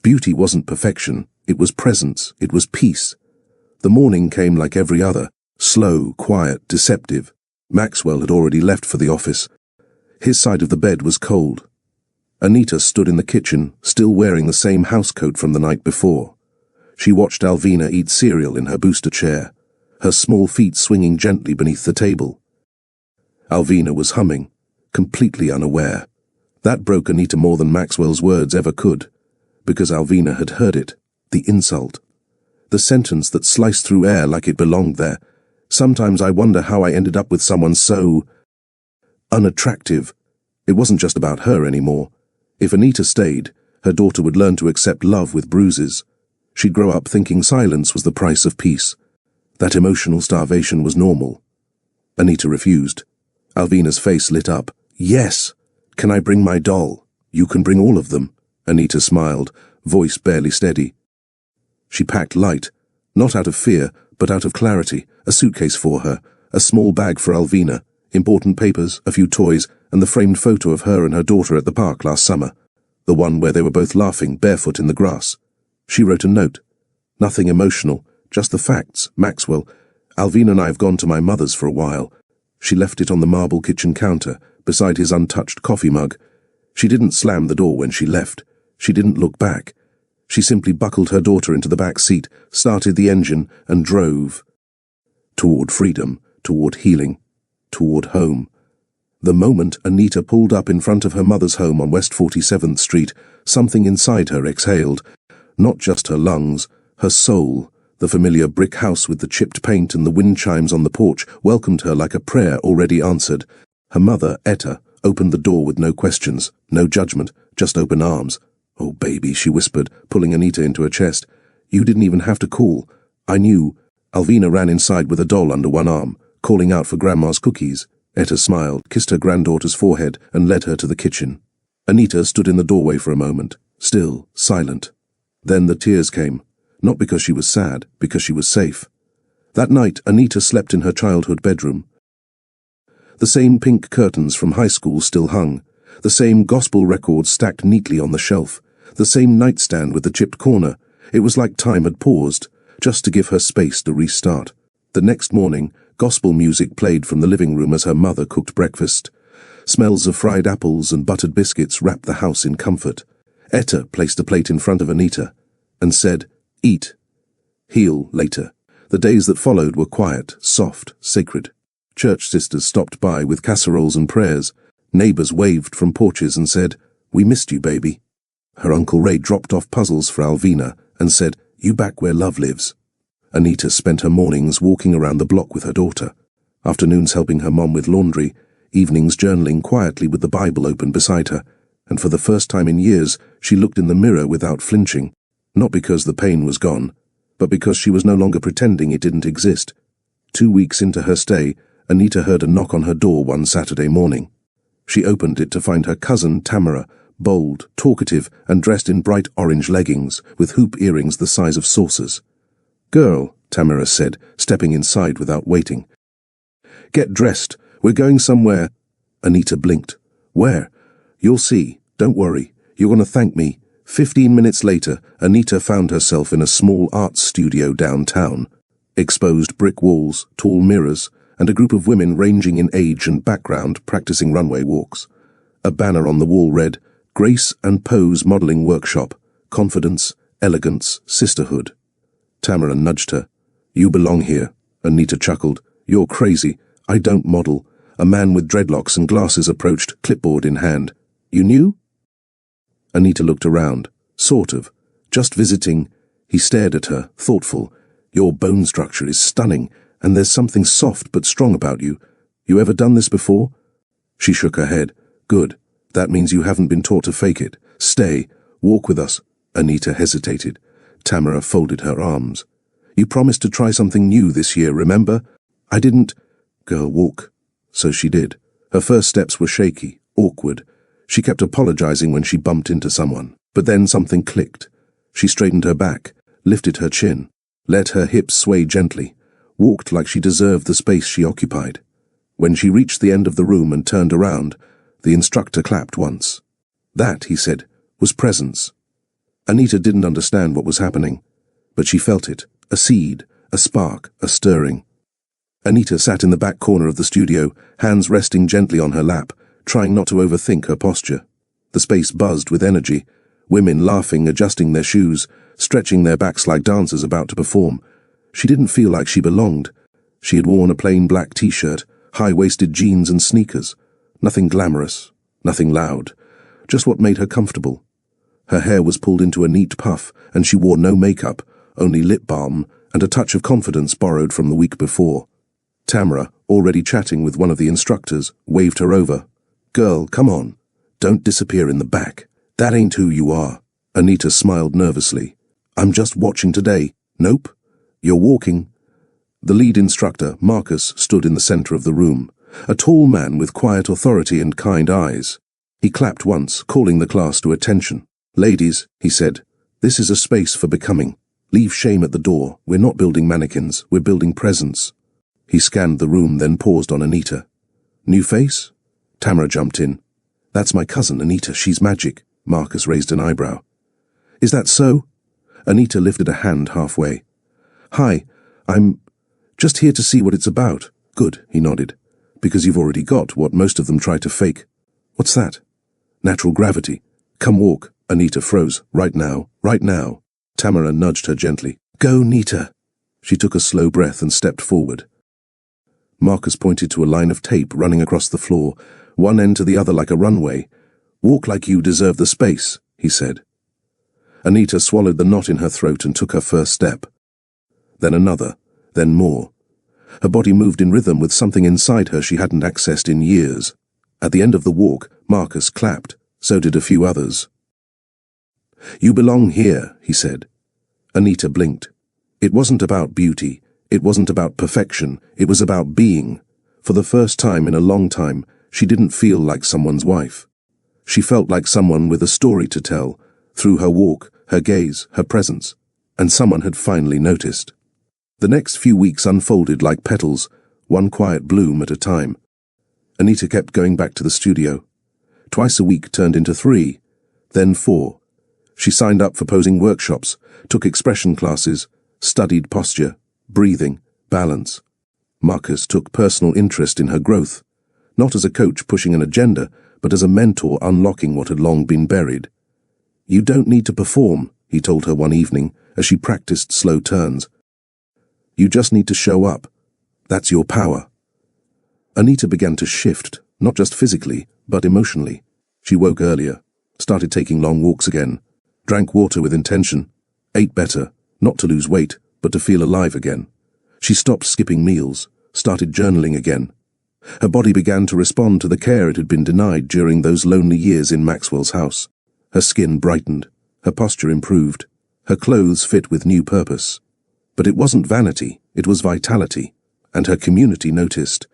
Beauty wasn't perfection, it was presence, it was peace. The morning came like every other, slow, quiet, deceptive. Maxwell had already left for the office. His side of the bed was cold. Anita stood in the kitchen, still wearing the same housecoat from the night before. She watched Alvina eat cereal in her booster chair, her small feet swinging gently beneath the table. Alvina was humming, completely unaware. That broke Anita more than Maxwell's words ever could, because Alvina had heard it, the insult. The sentence that sliced through air like it belonged there. Sometimes I wonder how I ended up with someone so unattractive. It wasn't just about her anymore. If Anita stayed, her daughter would learn to accept love with bruises. She'd grow up thinking silence was the price of peace, that emotional starvation was normal. Anita refused. Alvina's face lit up. Yes! Can I bring my doll? You can bring all of them. Anita smiled, voice barely steady. She packed light, not out of fear, but out of clarity, a suitcase for her, a small bag for Alvina, important papers, a few toys, and the framed photo of her and her daughter at the park last summer, the one where they were both laughing barefoot in the grass. She wrote a note. Nothing emotional, just the facts. Maxwell, Alvina and I have gone to my mother's for a while. She left it on the marble kitchen counter, beside his untouched coffee mug. She didn't slam the door when she left. She didn't look back. She simply buckled her daughter into the back seat, started the engine, and drove. Toward freedom, toward healing, toward home. The moment Anita pulled up in front of her mother's home on West 47th Street, something inside her exhaled. Not just her lungs, her soul. The familiar brick house with the chipped paint and the wind chimes on the porch welcomed her like a prayer already answered. Her mother, Etta, opened the door with no questions, no judgment, just open arms. Oh, baby, she whispered, pulling Anita into her chest. You didn't even have to call. I knew. Alvina ran inside with a doll under one arm, calling out for Grandma's cookies. Etta smiled, kissed her granddaughter's forehead, and led her to the kitchen. Anita stood in the doorway for a moment, still, silent. Then the tears came, not because she was sad, because she was safe. That night, Anita slept in her childhood bedroom. The same pink curtains from high school still hung, the same gospel records stacked neatly on the shelf, the same nightstand with the chipped corner. It was like time had paused, just to give her space to restart. The next morning, gospel music played from the living room as her mother cooked breakfast. Smells of fried apples and buttered biscuits wrapped the house in comfort. Etta placed a plate in front of Anita and said, Eat. Heal later. The days that followed were quiet, soft, sacred. Church sisters stopped by with casseroles and prayers. Neighbors waved from porches and said, We missed you, baby. Her Uncle Ray dropped off puzzles for Alvina and said, You back where love lives. Anita spent her mornings walking around the block with her daughter, afternoons helping her mom with laundry, evenings journaling quietly with the Bible open beside her, and for the first time in years she looked in the mirror without flinching, not because the pain was gone, but because she was no longer pretending it didn't exist. 2 weeks into her stay, Anita heard a knock on her door one Saturday morning. She opened it to find her cousin Tamara, bold, talkative, and dressed in bright orange leggings, with hoop earrings the size of saucers. Girl, Tamara said, stepping inside without waiting. Get dressed. We're going somewhere. Anita blinked. Where? You'll see. Don't worry. You're going to thank me. 15 minutes later, Anita found herself in a small art studio downtown. Exposed brick walls, tall mirrors, and a group of women ranging in age and background practicing runway walks. A banner on the wall read, Grace and Pose Modeling Workshop, Confidence, Elegance, Sisterhood. Tamara nudged her. You belong here. Anita chuckled. You're crazy. I don't model. A man with dreadlocks and glasses approached, clipboard in hand. You knew? Anita looked around. Sort of. Just visiting. He stared at her, thoughtful. Your bone structure is stunning, and there's something soft but strong about you. You ever done this before? She shook her head. Good. That means you haven't been taught to fake it. Stay. Walk with us. Anita hesitated. Tamara folded her arms. You promised to try something new this year, remember? I didn't. Girl, walk. So she did. Her first steps were shaky, awkward. She kept apologizing when she bumped into someone. But then something clicked. She straightened her back, lifted her chin, let her hips sway gently, walked like she deserved the space she occupied. When she reached the end of the room and turned around, the instructor clapped once. That, he said, was presence. Anita didn't understand what was happening, but she felt it, a seed, a spark, a stirring. Anita sat in the back corner of the studio, hands resting gently on her lap, trying not to overthink her posture. The space buzzed with energy, women laughing, adjusting their shoes, stretching their backs like dancers about to perform. She didn't feel like she belonged. She had worn a plain black t-shirt, high-waisted jeans and sneakers. Nothing glamorous, nothing loud, just what made her comfortable. Her hair was pulled into a neat puff, and she wore no makeup, only lip balm and a touch of confidence borrowed from the week before. Tamara, already chatting with one of the instructors, waved her over. Girl, come on. Don't disappear in the back. That ain't who you are. Anita smiled nervously. I'm just watching today. Nope. You're walking. The lead instructor, Marcus, stood in the center of the room, a tall man with quiet authority and kind eyes. He clapped once, calling the class to attention. Ladies, he said, this is a space for becoming. Leave shame at the door. We're not building mannequins, we're building presence. He scanned the room, then paused on Anita. New face? Tamara jumped in. That's my cousin, Anita. She's magic. Marcus raised an eyebrow. Is that so? Anita lifted a hand halfway. Hi, I'm just here to see what it's about. Good, he nodded. Because you've already got what most of them try to fake. What's that? Natural gravity. Come walk. Anita froze. Right now. Right now. Tamara nudged her gently. Go, Nita. She took a slow breath and stepped forward. Marcus pointed to a line of tape running across the floor, one end to the other like a runway. Walk like you deserve the space, he said. Anita swallowed the knot in her throat and took her first step. Then another, then more. Her body moved in rhythm with something inside her she hadn't accessed in years. At the end of the walk, Marcus clapped. So did a few others. You belong here, he said. Anita blinked. It wasn't about beauty. It wasn't about perfection. It was about being. For the first time in a long time, she didn't feel like someone's wife. She felt like someone with a story to tell, through her walk, her gaze, her presence, and someone had finally noticed. The next few weeks unfolded like petals, one quiet bloom at a time. Anita kept going back to the studio. Twice a week turned into 3, then 4. She signed up for posing workshops, took expression classes, studied posture, breathing, balance. Marcus took personal interest in her growth, not as a coach pushing an agenda, but as a mentor unlocking what had long been buried. You don't need to perform, he told her one evening as she practiced slow turns. You just need to show up. That's your power. Anita began to shift, not just physically, but emotionally. She woke earlier, started taking long walks again, drank water with intention, ate better, not to lose weight, but to feel alive again. She stopped skipping meals, started journaling again. Her body began to respond to the care it had been denied during those lonely years in Maxwell's house. Her skin brightened, her posture improved, her clothes fit with new purpose. But it wasn't vanity, it was vitality, and her community noticed.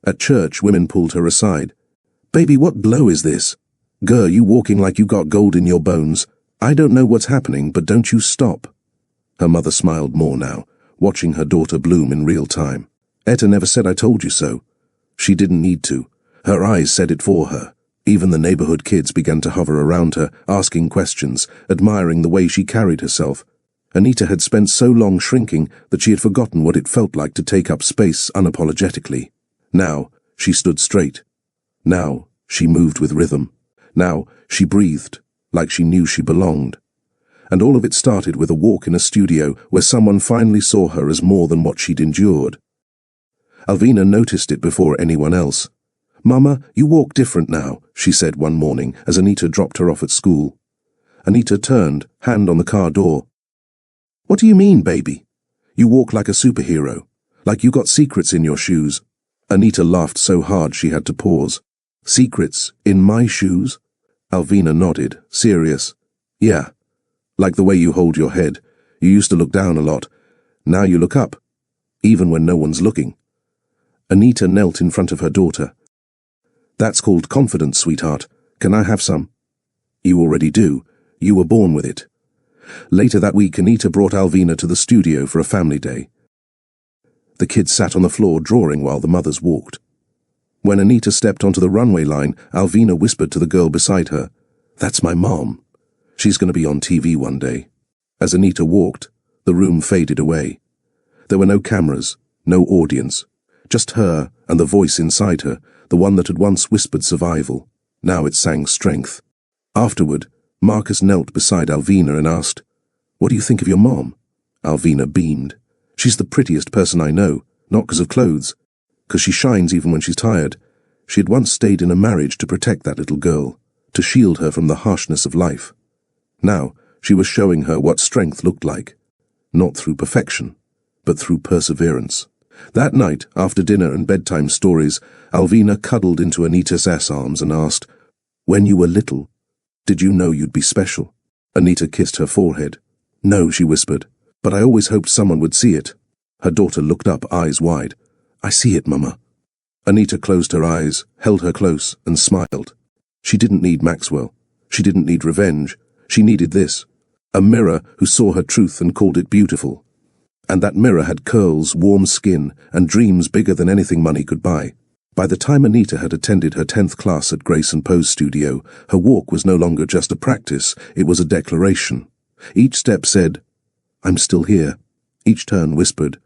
At church, women pulled her aside. Baby, what glow is this? Girl, you walking like you got gold in your bones. I don't know what's happening, but don't you stop. Her mother smiled more now, watching her daughter bloom in real time. Etta never said I told you so. She didn't need to. Her eyes said it for her. Even the neighborhood kids began to hover around her, asking questions, admiring the way she carried herself. Anita had spent so long shrinking that she had forgotten what it felt like to take up space unapologetically. Now, she stood straight. Now, she moved with rhythm. Now, she breathed, like she knew she belonged. And all of it started with a walk in a studio where someone finally saw her as more than what she'd endured. Alvina noticed it before anyone else. Mama, you walk different now, she said one morning as Anita dropped her off at school. Anita turned, hand on the car door. What do you mean, baby? You walk like a superhero, like you got secrets in your shoes. Anita laughed so hard she had to pause. Secrets in my shoes? Alvina nodded, serious. Yeah. Like the way you hold your head. You used to look down a lot. Now you look up, even when no one's looking. Anita knelt in front of her daughter. That's called confidence, sweetheart. Can I have some? You already do. You were born with it. Later that week, Anita brought Alvina to the studio for a family day. The kids sat on the floor drawing while the mothers walked. When Anita stepped onto the runway line, Alvina whispered to the girl beside her, "That's my mom. She's going to be on TV one day." As Anita walked, the room faded away. There were no cameras, no audience, just her and the voice inside her, the one that had once whispered survival. Now it sang strength. Afterward, Marcus knelt beside Alvina and asked, "What do you think of your mom?" Alvina beamed. "She's the prettiest person I know, not because of clothes, because she shines even when she's tired." She had once stayed in a marriage to protect that little girl, to shield her from the harshness of life. Now, she was showing her what strength looked like, not through perfection, but through perseverance. That night, after dinner and bedtime stories, Alvina cuddled into Anita's arms and asked, "When you were little, did you know you'd be special?" Anita kissed her forehead. "No," she whispered, "but I always hoped someone would see it." Her daughter looked up, eyes wide. "I see it, Mama." Anita closed her eyes, held her close, and smiled. She didn't need Maxwell. She didn't need revenge. She needed this. A mirror who saw her truth and called it beautiful. And that mirror had curls, warm skin, and dreams bigger than anything money could buy. By the time Anita had attended her 10th class at Grace & Poe's studio, her walk was no longer just a practice, it was a declaration. Each step said, "I'm still here." Each turn whispered,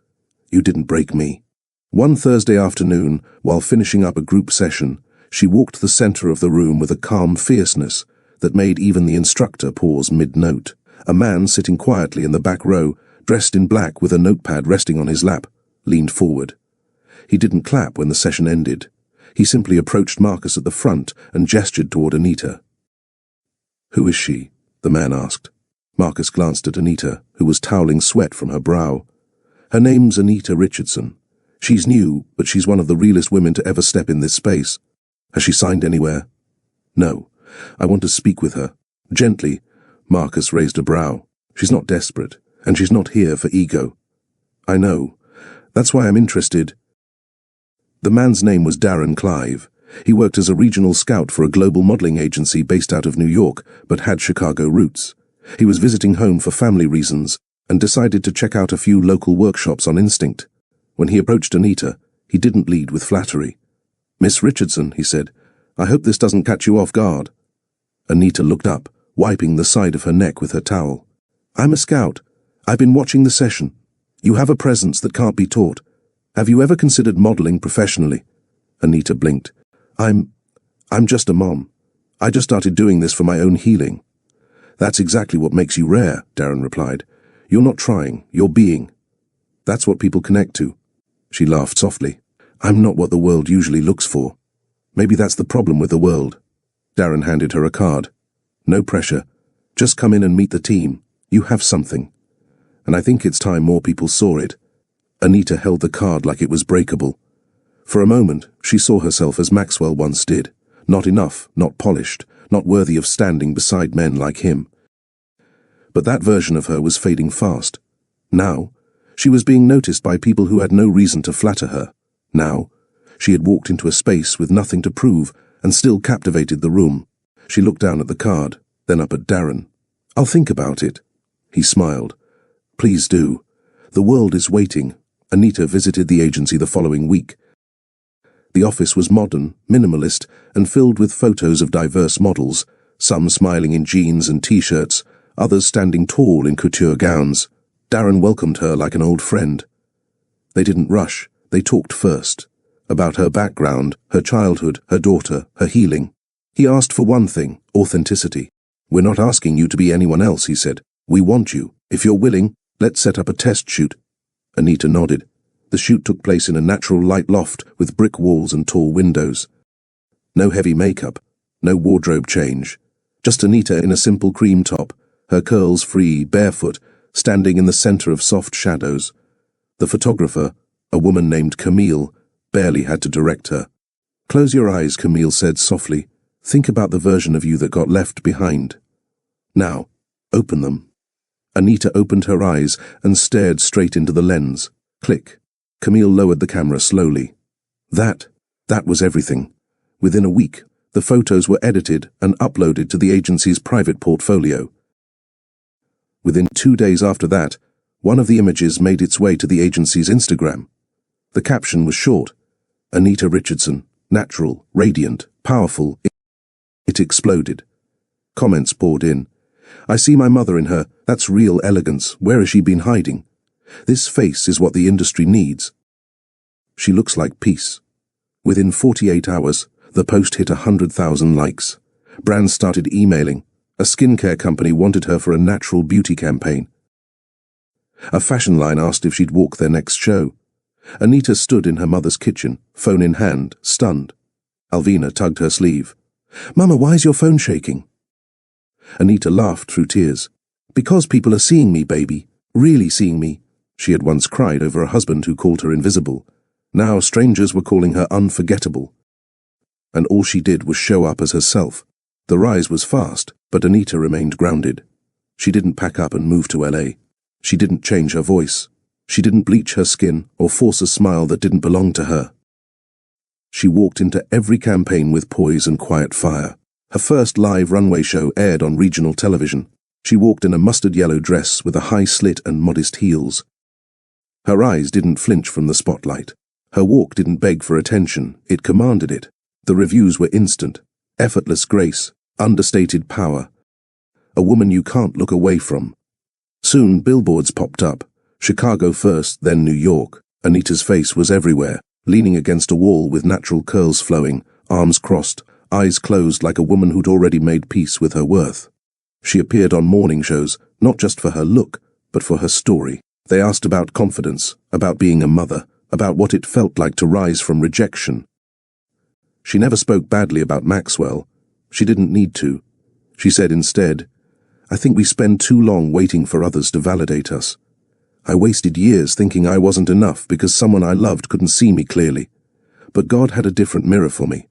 "You didn't break me." One Thursday afternoon, while finishing up a group session, she walked the center of the room with a calm fierceness that made even the instructor pause mid-note. A man sitting quietly in the back row, dressed in black with a notepad resting on his lap, leaned forward. He didn't clap when the session ended. He simply approached Marcus at the front and gestured toward Anita. "Who is she?" the man asked. Marcus glanced at Anita, who was toweling sweat from her brow. "Her name's Anita Richardson. She's new, but she's one of the realest women to ever step in this space. Has she signed anywhere?" "No. I want to speak with her." Gently, Marcus raised a brow. "She's not desperate, and she's not here for ego." "I know. That's why I'm interested." The man's name was Darren Clive. He worked as a regional scout for a global modeling agency based out of New York, but had Chicago roots. He was visiting home for family reasons and decided to check out a few local workshops on instinct. When he approached Anita, he didn't lead with flattery. "Miss Richardson," he said, "I hope this doesn't catch you off guard." Anita looked up, wiping the side of her neck with her towel. "I'm a scout. I've been watching the session. You have a presence that can't be taught. Have you ever considered modeling professionally?" Anita blinked. I'm just a mom. I just started doing this for my own healing." "That's exactly what makes you rare," Darren replied. "You're not trying, you're being. That's what people connect to." She laughed softly. "I'm not what the world usually looks for." "Maybe that's the problem with the world." Darren handed her a card. "No pressure. Just come in and meet the team. You have something. And I think it's time more people saw it." Anita held the card like it was breakable. For a moment, she saw herself as Maxwell once did. Not enough, not polished, not worthy of standing beside men like him. But that version of her was fading fast. Now, she was being noticed by people who had no reason to flatter her. Now, she had walked into a space with nothing to prove and still captivated the room. She looked down at the card, then up at Darren. "I'll think about it." He smiled. "Please do. The world is waiting." Anita visited the agency the following week. The office was modern, minimalist, and filled with photos of diverse models, some smiling in jeans and t-shirts, others standing tall in couture gowns. Darren welcomed her like an old friend. They didn't rush, they talked first. About her background, her childhood, her daughter, her healing. He asked for one thing, authenticity. "We're not asking you to be anyone else," he said. "We want you. If you're willing, let's set up a test shoot." Anita nodded. The shoot took place in a natural light loft with brick walls and tall windows. No heavy makeup, no wardrobe change. Just Anita in a simple cream top, her curls free, barefoot, standing in the center of soft shadows. The photographer, a woman named Camille, barely had to direct her. "Close your eyes," Camille said softly. "Think about the version of you that got left behind. Now, open them." Anita opened her eyes and stared straight into the lens. Click. Camille lowered the camera slowly. That was everything. Within a week, the photos were edited and uploaded to the agency's private portfolio. Within 2 days after that, one of the images made its way to the agency's Instagram. The caption was short: "Anita Richardson, natural, radiant, powerful." It exploded. Comments poured in. "I see my mother in her. That's real elegance. Where has she been hiding? This face is what the industry needs. She looks like peace." Within 48 hours, the post hit 100,000 likes. Brands started emailing. A skincare company wanted her for a natural beauty campaign. A fashion line asked if she'd walk their next show. Anita stood in her mother's kitchen, phone in hand, stunned. Alvina tugged her sleeve. "Mama, why is your phone shaking?" Anita laughed through tears. "Because people are seeing me, baby. Really seeing me." She had once cried over a husband who called her invisible. Now strangers were calling her unforgettable. And all she did was show up as herself. The rise was fast, but Anita remained grounded. She didn't pack up and move to LA. She didn't change her voice. She didn't bleach her skin or force a smile that didn't belong to her. She walked into every campaign with poise and quiet fire. Her first live runway show aired on regional television. She walked in a mustard yellow dress with a high slit and modest heels. Her eyes didn't flinch from the spotlight. Her walk didn't beg for attention, it commanded it. The reviews were instant. Effortless grace, understated power. A woman you can't look away from. Soon billboards popped up. Chicago first, then New York. Anita's face was everywhere, leaning against a wall with natural curls flowing, arms crossed, eyes closed like a woman who'd already made peace with her worth. She appeared on morning shows, not just for her look, but for her story. They asked about confidence, about being a mother, about what it felt like to rise from rejection. She never spoke badly about Maxwell. She didn't need to. She said instead, "I think we spend too long waiting for others to validate us. I wasted years thinking I wasn't enough because someone I loved couldn't see me clearly. But God had a different mirror for me.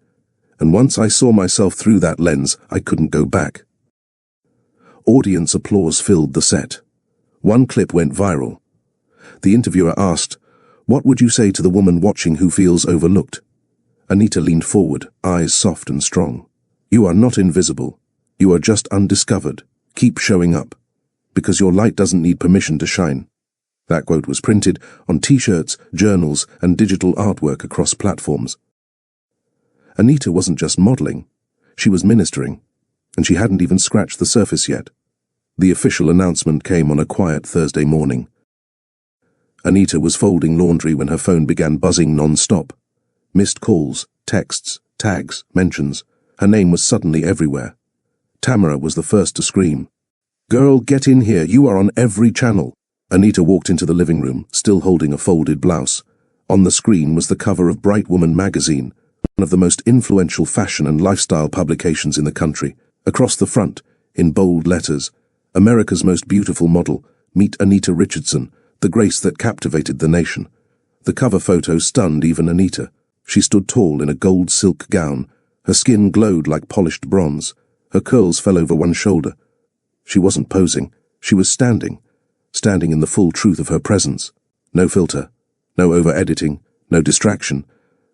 And once I saw myself through that lens, I couldn't go back." Audience applause filled the set. One clip went viral. The interviewer asked, "What would you say to the woman watching who feels overlooked?" Anita leaned forward, eyes soft and strong. "You are not invisible. You are just undiscovered. Keep showing up. Because your light doesn't need permission to shine." That quote was printed on t-shirts, journals, and digital artwork across platforms. Anita wasn't just modeling. She was ministering. And she hadn't even scratched the surface yet. The official announcement came on a quiet Thursday morning. Anita was folding laundry when her phone began buzzing non-stop. Missed calls, texts, tags, mentions. Her name was suddenly everywhere. Tamara was the first to scream. "Girl, get in here, you are on every channel." Anita walked into the living room, still holding a folded blouse. On the screen was the cover of Bright Woman magazine, one of the most influential fashion and lifestyle publications in the country. Across the front, in bold letters, "America's most beautiful model, meet Anita Richardson, the grace that captivated the nation." The cover photo stunned even Anita. She stood tall in a gold silk gown. Her skin glowed like polished bronze. Her curls fell over one shoulder. She wasn't posing. She was standing in the full truth of her presence. No filter, no over-editing, no distraction.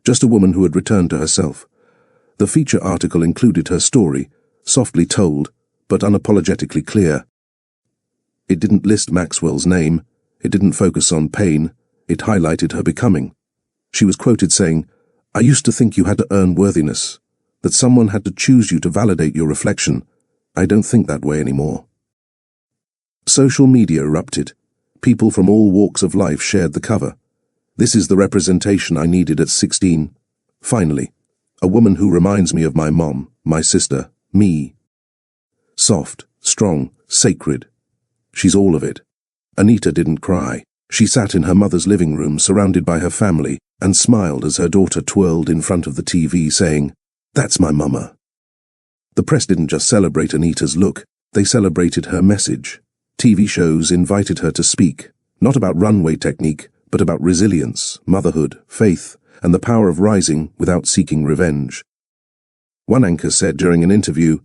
Just a woman who had returned to herself. The feature article included her story, softly told, but unapologetically clear. It didn't list Maxwell's name. It didn't focus on pain. It highlighted her becoming. She was quoted saying, "I used to think you had to earn worthiness, that someone had to choose you to validate your reflection. I don't think that way anymore." Social media erupted. People from all walks of life shared the cover. "This is the representation I needed at 16. Finally, a woman who reminds me of my mom, my sister, me. Soft, strong, sacred. She's all of it." Anita didn't cry. She sat in her mother's living room surrounded by her family and smiled as her daughter twirled in front of the TV saying, "That's my mama." The press didn't just celebrate Anita's look, they celebrated her message. TV shows invited her to speak, not about runway technique, but about resilience, motherhood, faith, and the power of rising without seeking revenge. One anchor said during an interview,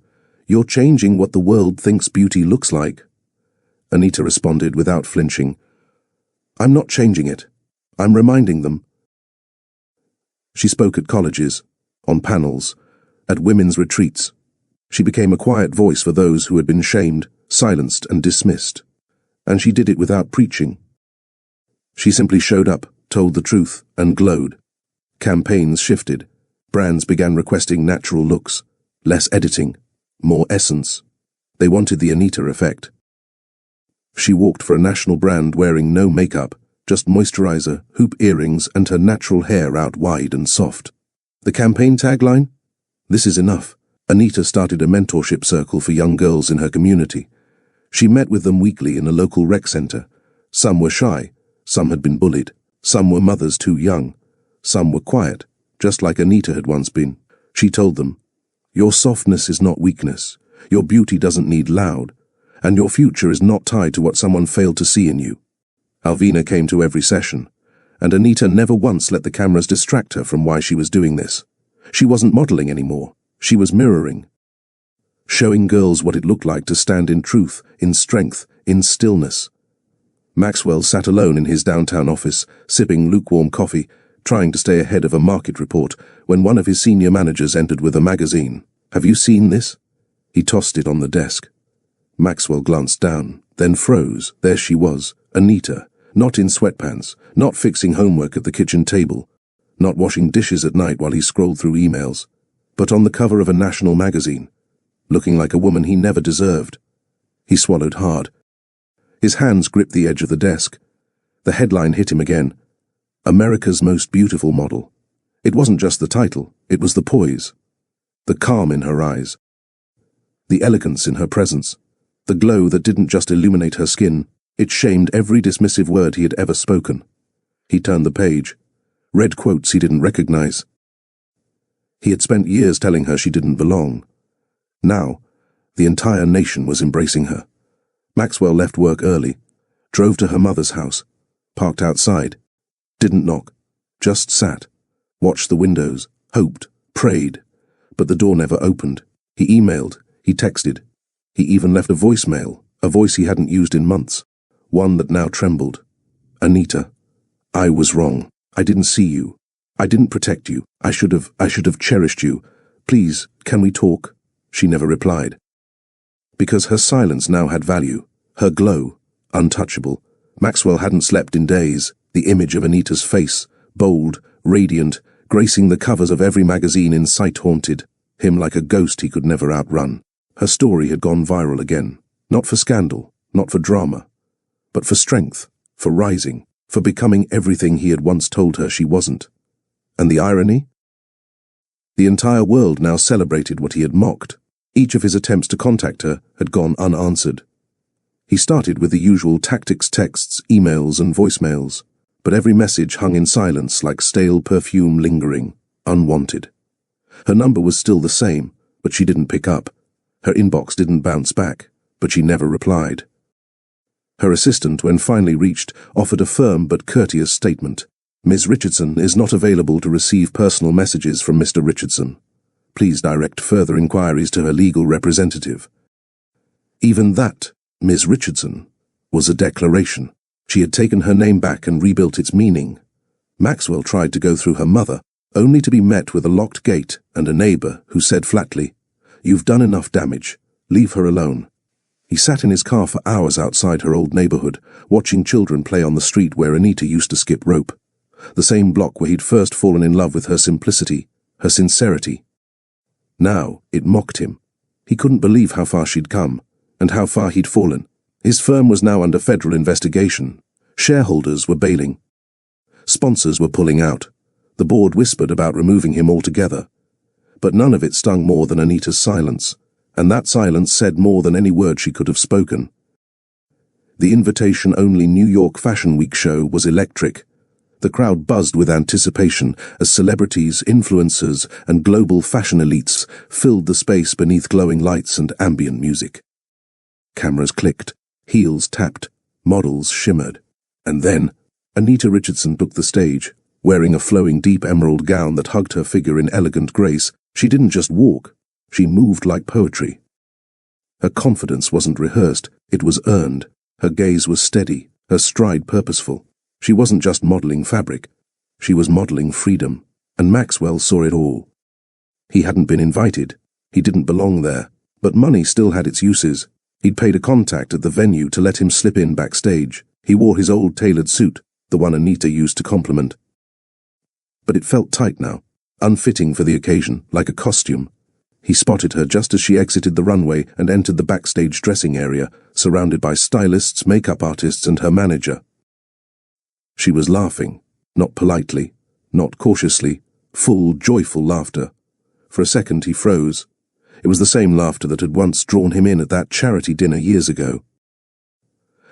"You're changing what the world thinks beauty looks like." Anita responded without flinching, "I'm not changing it. I'm reminding them." She spoke at colleges, on panels, at women's retreats. She became a quiet voice for those who had been shamed, silenced, and dismissed. And she did it without preaching. She simply showed up, told the truth, and glowed. Campaigns shifted. Brands began requesting natural looks, less editing, more essence. They wanted the Anita effect. She walked for a national brand wearing no makeup, just moisturizer, hoop earrings, and her natural hair out wide and soft. The campaign tagline? "This is enough." Anita started a mentorship circle for young girls in her community. She met with them weekly in a local rec center. Some were shy, some had been bullied, some were mothers too young, some were quiet, just like Anita had once been. She told them, "Your softness is not weakness, your beauty doesn't need loud, and your future is not tied to what someone failed to see in you." Alvina came to every session, and Anita never once let the cameras distract her from why she was doing this. She wasn't modeling anymore, she was mirroring. Showing girls what it looked like to stand in truth, in strength, in stillness. Maxwell sat alone in his downtown office, sipping lukewarm coffee, trying to stay ahead of a market report, when one of his senior managers entered with a magazine. "Have you seen this?" He tossed it on the desk. Maxwell glanced down, then froze. There she was, Anita, not in sweatpants, not fixing homework at the kitchen table, not washing dishes at night while he scrolled through emails, but on the cover of a national magazine, looking like a woman he never deserved. He swallowed hard. His hands gripped the edge of the desk. The headline hit him again. America's Most Beautiful Model. It wasn't just the title, it was the poise. The calm in her eyes. The elegance in her presence. The glow that didn't just illuminate her skin, it shamed every dismissive word he had ever spoken. He turned the page, read quotes he didn't recognize. He had spent years telling her she didn't belong. Now, the entire nation was embracing her. Maxwell left work early, drove to her mother's house, parked outside, didn't knock, just sat, watched the windows, hoped, prayed, but the door never opened. He emailed, he texted, he even left a voicemail, a voice he hadn't used in months, one that now trembled. "Anita, I was wrong. I didn't see you. I didn't protect you. I should have cherished you. Please, can we talk?" She never replied. Because her silence now had value, her glow, untouchable. Maxwell hadn't slept in days. The image of Anita's face, bold, radiant, gracing the covers of every magazine in sight haunted him like a ghost he could never outrun. Her story had gone viral again, not for scandal, not for drama, but for strength, for rising, for becoming everything he had once told her she wasn't. And the irony? The entire world now celebrated what he had mocked. Each of his attempts to contact her had gone unanswered. He started with the usual tactics texts, emails, and voicemails, but every message hung in silence like stale perfume lingering, unwanted. Her number was still the same, but she didn't pick up. Her inbox didn't bounce back, but she never replied. Her assistant, when finally reached, offered a firm but courteous statement. "Ms. Richardson is not available to receive personal messages from Mr. Richardson. Please direct further inquiries to her legal representative." Even that, Ms. Richardson, was a declaration. She had taken her name back and rebuilt its meaning. Maxwell tried to go through her mother, only to be met with a locked gate and a neighbor who said flatly, "You've done enough damage. Leave her alone." He sat in his car for hours outside her old neighborhood, watching children play on the street where Anita used to skip rope. The same block where he'd first fallen in love with her simplicity, her sincerity. Now it mocked him. He couldn't believe how far she'd come, and how far he'd fallen. His firm was now under federal investigation. Shareholders were bailing. Sponsors were pulling out. The board whispered about removing him altogether. But none of it stung more than Anita's silence, and that silence said more than any word she could have spoken. The invitation-only New York Fashion Week show was electric. The crowd buzzed with anticipation as celebrities, influencers, and global fashion elites filled the space beneath glowing lights and ambient music. Cameras clicked, heels tapped, models shimmered. And then, Anita Richardson took the stage, Wearing a flowing deep emerald gown that hugged her figure in elegant grace, she didn't just walk, she moved like poetry. Her confidence wasn't rehearsed, it was earned. Her gaze was steady, her stride purposeful. She wasn't just modeling fabric, she was modeling freedom, and Maxwell saw it all. He hadn't been invited, he didn't belong there, but money still had its uses. He'd paid a contact at the venue to let him slip in backstage. He wore his old tailored suit, the one Anita used to compliment. But it felt tight now, unfitting for the occasion, like a costume. He spotted her just as she exited the runway and entered the backstage dressing area, surrounded by stylists, makeup artists, and her manager. She was laughing, not politely, not cautiously, full, joyful laughter. For a second he froze. It was the same laughter that had once drawn him in at that charity dinner years ago.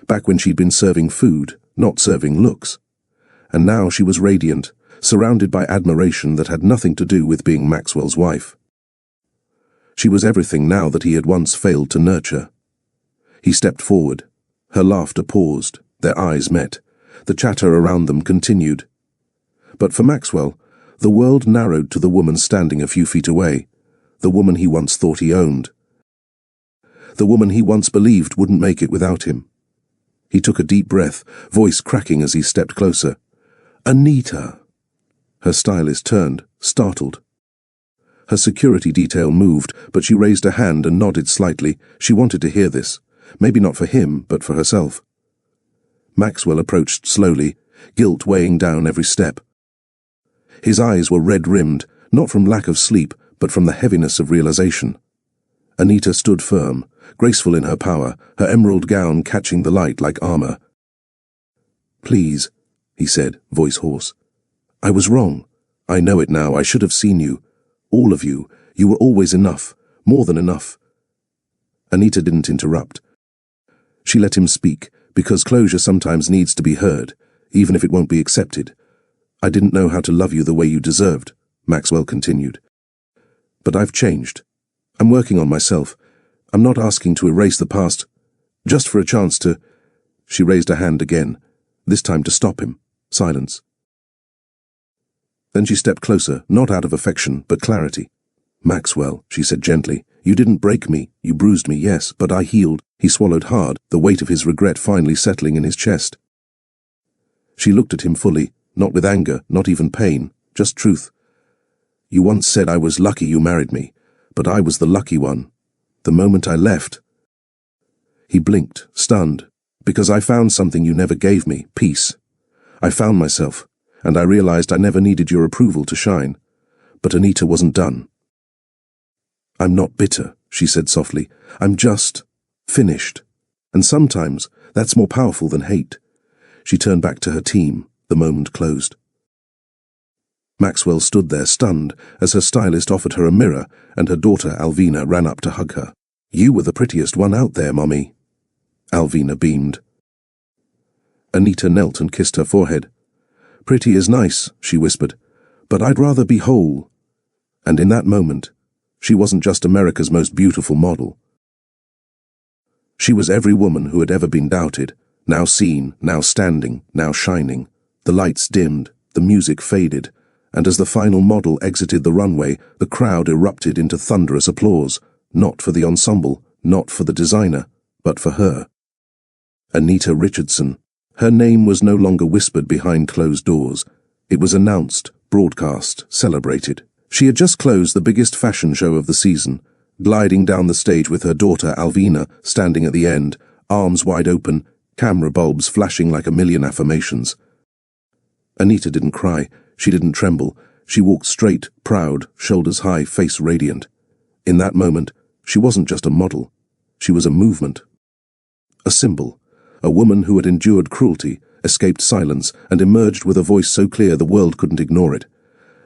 Back when she'd been serving food, not serving looks. And now she was radiant, surrounded by admiration that had nothing to do with being Maxwell's wife. She was everything now that he had once failed to nurture. He stepped forward. Her laughter paused. Their eyes met. The chatter around them continued. But for Maxwell, the world narrowed to the woman standing a few feet away, the woman he once thought he owned. The woman he once believed wouldn't make it without him. He took a deep breath, voice cracking as he stepped closer. "Anita!" Her stylist turned, startled. Her security detail moved, but she raised a hand and nodded slightly. She wanted to hear this. Maybe not for him, but for herself. Maxwell approached slowly, guilt weighing down every step. His eyes were red-rimmed, not from lack of sleep, but from the heaviness of realization. Anita stood firm, graceful in her power, her emerald gown catching the light like armor. "Please," he said, voice hoarse. "I was wrong. I know it now. I should have seen you. All of you. You were always enough. More than enough." Anita didn't interrupt. She let him speak, because closure sometimes needs to be heard, even if it won't be accepted. "I didn't know how to love you the way you deserved," Maxwell continued. "But I've changed. I'm working on myself. I'm not asking to erase the past, just for a chance to—" She raised a hand again, this time to stop him. Silence. Then she stepped closer, not out of affection, but clarity. "Maxwell," she said gently, "you didn't break me. You bruised me, yes, but I healed." He swallowed hard, the weight of his regret finally settling in his chest. She looked at him fully, not with anger, not even pain, just truth. "You once said I was lucky you married me, but I was the lucky one. The moment I left—" He blinked, stunned, "because I found something you never gave me, peace. I found myself, and I realized I never needed your approval to shine. But Anita wasn't done." "I'm not bitter," she said softly. "I'm just finished. And sometimes that's more powerful than hate." She turned back to her team. The moment closed. Maxwell stood there stunned as her stylist offered her a mirror and her daughter Alvina ran up to hug her. "You were the prettiest one out there, Mommy." Alvina beamed. Anita knelt and kissed her forehead. "Pretty is nice," she whispered, "but I'd rather be whole." And in that moment, she wasn't just America's most beautiful model. She was every woman who had ever been doubted, now seen, now standing, now shining. The lights dimmed, the music faded, and as the final model exited the runway, the crowd erupted into thunderous applause, not for the ensemble, not for the designer, but for her. Anita Richardson. Her name was no longer whispered behind closed doors. It was announced, broadcast, celebrated. She had just closed the biggest fashion show of the season, gliding down the stage with her daughter Alvina standing at the end, arms wide open, camera bulbs flashing like a million affirmations. Anita didn't cry, she didn't tremble. She walked straight, proud, shoulders high, face radiant. In that moment, she wasn't just a model. She was a movement. A symbol. A woman who had endured cruelty, escaped silence, and emerged with a voice so clear the world couldn't ignore it.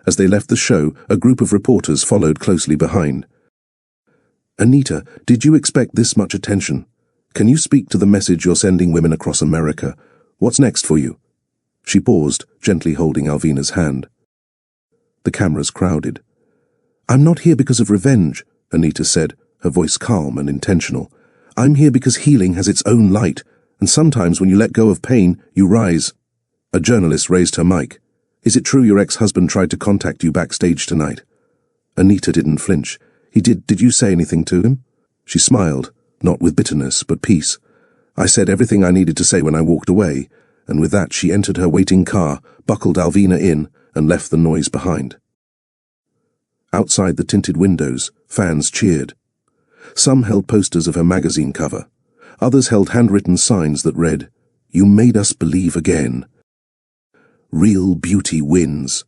As they left the show, a group of reporters followed closely behind. "Anita, did you expect this much attention? Can you speak to the message you're sending women across America? What's next for you?" She paused, gently holding Alvina's hand. The cameras crowded. "I'm not here because of revenge," Anita said, her voice calm and intentional. "I'm here because healing has its own light, and sometimes when you let go of pain, you rise." A journalist raised her mic. Is it true your ex-husband tried to contact you backstage tonight? Anita didn't flinch. Did you say anything to him? She smiled, not with bitterness, but peace. I said everything I needed to say when I walked away, and with that she entered her waiting car, buckled Alvina in, and left the noise behind. Outside the tinted windows, fans cheered. Some held posters of her magazine cover. Others held handwritten signs that read, "You made us believe again. Real beauty wins."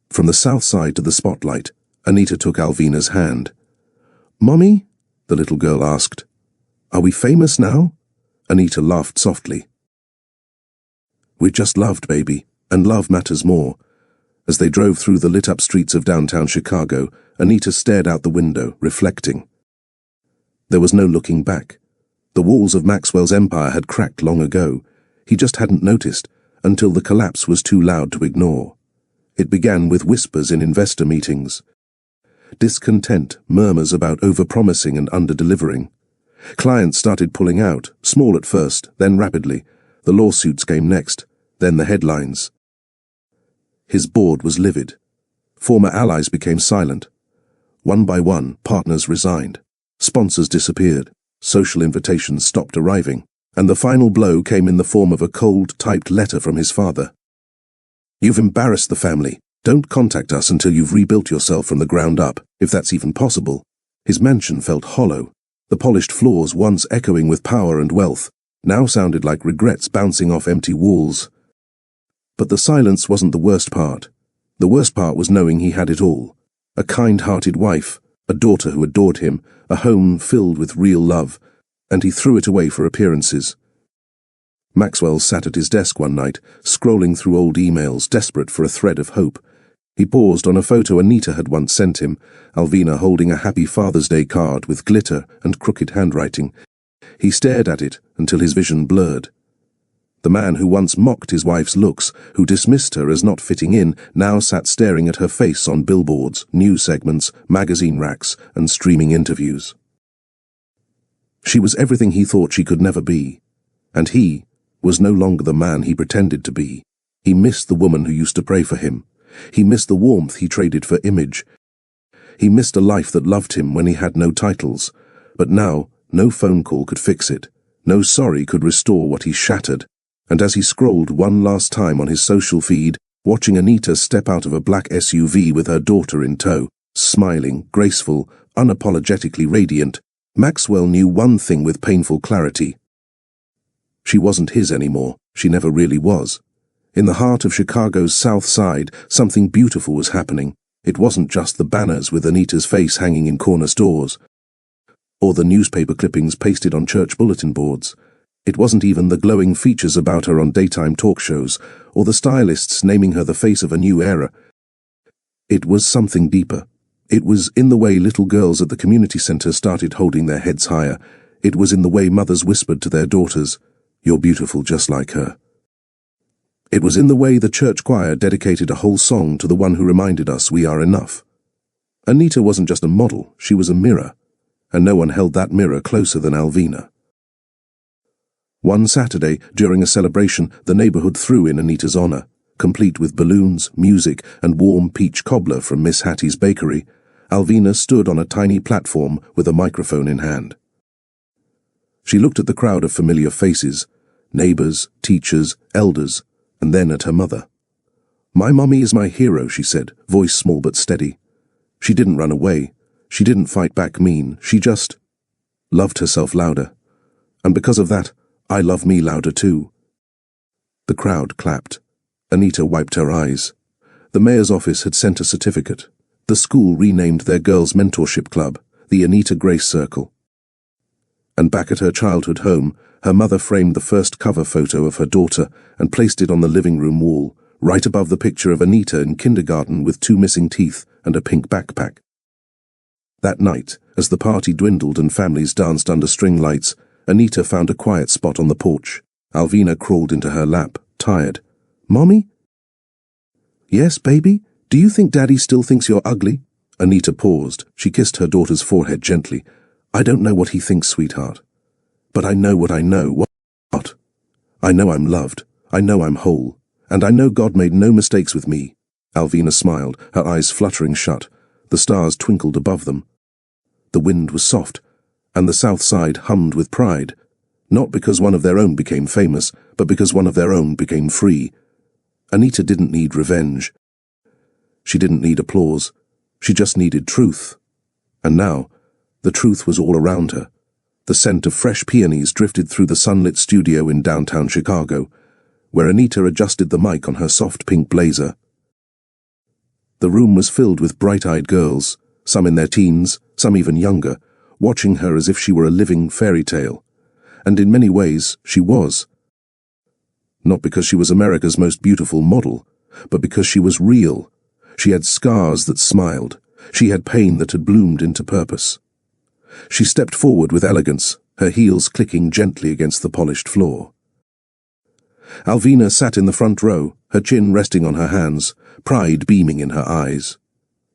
From the south side to the spotlight, Anita took Alvina's hand. "Mommy?" the little girl asked. "Are we famous now?" Anita laughed softly. "We're just loved, baby, and love matters more." As they drove through the lit-up streets of downtown Chicago, Anita stared out the window, reflecting. There was no looking back. The walls of Maxwell's empire had cracked long ago. He just hadn't noticed, until the collapse was too loud to ignore. It began with whispers in investor meetings. Discontent, murmurs about overpromising and under-delivering. Clients started pulling out, small at first, then rapidly. The lawsuits came next, then the headlines. His board was livid. Former allies became silent. One by one, partners resigned. Sponsors disappeared. Social invitations stopped arriving. And the final blow came in the form of a cold, typed letter from his father. "You've embarrassed the family. Don't contact us until you've rebuilt yourself from the ground up, if that's even possible." His mansion felt hollow. The polished floors, once echoing with power and wealth, now sounded like regrets bouncing off empty walls. But the silence wasn't the worst part. The worst part was knowing he had it all. A kind-hearted wife, a daughter who adored him, a home filled with real love, and he threw it away for appearances. Maxwell sat at his desk one night, scrolling through old emails, desperate for a thread of hope. He paused on a photo Anita had once sent him, Alvina holding a Happy Father's Day card with glitter and crooked handwriting. He stared at it until his vision blurred. The man who once mocked his wife's looks, who dismissed her as not fitting in, now sat staring at her face on billboards, news segments, magazine racks, and streaming interviews. She was everything he thought she could never be, and he was no longer the man he pretended to be. He missed the woman who used to pray for him. He missed the warmth he traded for image. He missed a life that loved him when he had no titles, but now no phone call could fix it. No sorry could restore what he shattered. And as he scrolled one last time on his social feed, watching Anita step out of a black SUV with her daughter in tow, smiling, graceful, unapologetically radiant, Maxwell knew one thing with painful clarity. She wasn't his anymore. She never really was. In the heart of Chicago's South Side, something beautiful was happening. It wasn't just the banners with Anita's face hanging in corner stores, or the newspaper clippings pasted on church bulletin boards. It wasn't even the glowing features about her on daytime talk shows, or the stylists naming her the face of a new era. It was something deeper. It was in the way little girls at the community center started holding their heads higher. It was in the way mothers whispered to their daughters, "You're beautiful just like her." It was in the way the church choir dedicated a whole song to the one who reminded us we are enough. Anita wasn't just a model, she was a mirror, and no one held that mirror closer than Alvina. One Saturday, during a celebration, the neighborhood threw in Anita's honor, complete with balloons, music, and warm peach cobbler from Miss Hattie's bakery. Alvina stood on a tiny platform with a microphone in hand. She looked at the crowd of familiar faces, neighbors, teachers, elders, and then at her mother. "My mommy is my hero," she said, voice small but steady. She didn't run away. She didn't fight back mean. She just loved herself louder. And because of that, I love me louder too. The crowd clapped. Anita wiped her eyes. The mayor's office had sent a certificate. The school renamed their girls' mentorship club, the Anita Grace Circle. And back at her childhood home, her mother framed the first cover photo of her daughter and placed it on the living room wall, right above the picture of Anita in kindergarten with 2 missing teeth and a pink backpack. That night, as the party dwindled and families danced under string lights, Anita found a quiet spot on the porch. Alvina crawled into her lap, tired. "Mommy?" "Yes, baby? Do you think Daddy still thinks you're ugly?" Anita paused. She kissed her daughter's forehead gently. "I don't know what he thinks, sweetheart. But I know what I know. What? I know I'm loved. I know I'm whole. And I know God made no mistakes with me. Alvina smiled, her eyes fluttering shut. The stars twinkled above them. The wind was soft, and the south side hummed with pride, not because one of their own became famous, but because one of their own became free. Anita didn't need revenge. She didn't need applause. She just needed truth. And now, the truth was all around her. The scent of fresh peonies drifted through the sunlit studio in downtown Chicago, where Anita adjusted the mic on her soft pink blazer. The room was filled with bright-eyed girls, some in their teens, some even younger, watching her as if she were a living fairy tale. And in many ways, she was. Not because she was America's most beautiful model, but because she was real. She had scars that smiled. She had pain that had bloomed into purpose. She stepped forward with elegance, her heels clicking gently against the polished floor. Alvina sat in the front row, her chin resting on her hands, pride beaming in her eyes.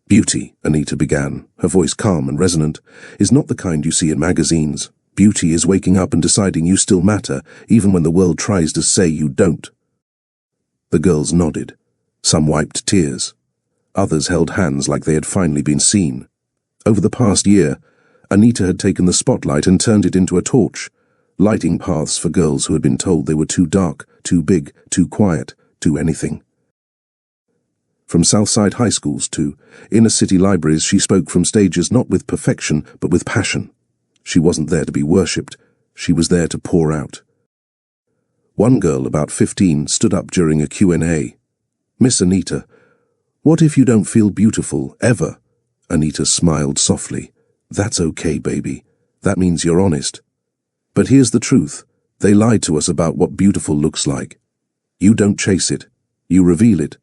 Beauty, Anita began, her voice calm and resonant, is not the kind you see in magazines. Beauty is waking up and deciding you still matter, even when the world tries to say you don't. The girls nodded. Some wiped tears. Others held hands like they had finally been seen. Over the past year, Anita had taken the spotlight and turned it into a torch, lighting paths for girls who had been told they were too dark, too big, too quiet, too anything. From Southside high schools to inner-city libraries, she spoke from stages not with perfection, but with passion. She wasn't there to be worshipped. She was there to pour out. One girl, about 15, stood up during a Q&A. "Miss Anita, what if you don't feel beautiful, ever?" Anita smiled softly. "That's okay, baby. That means you're honest. But here's the truth. They lied to us about what beautiful looks like. You don't chase it. You reveal it."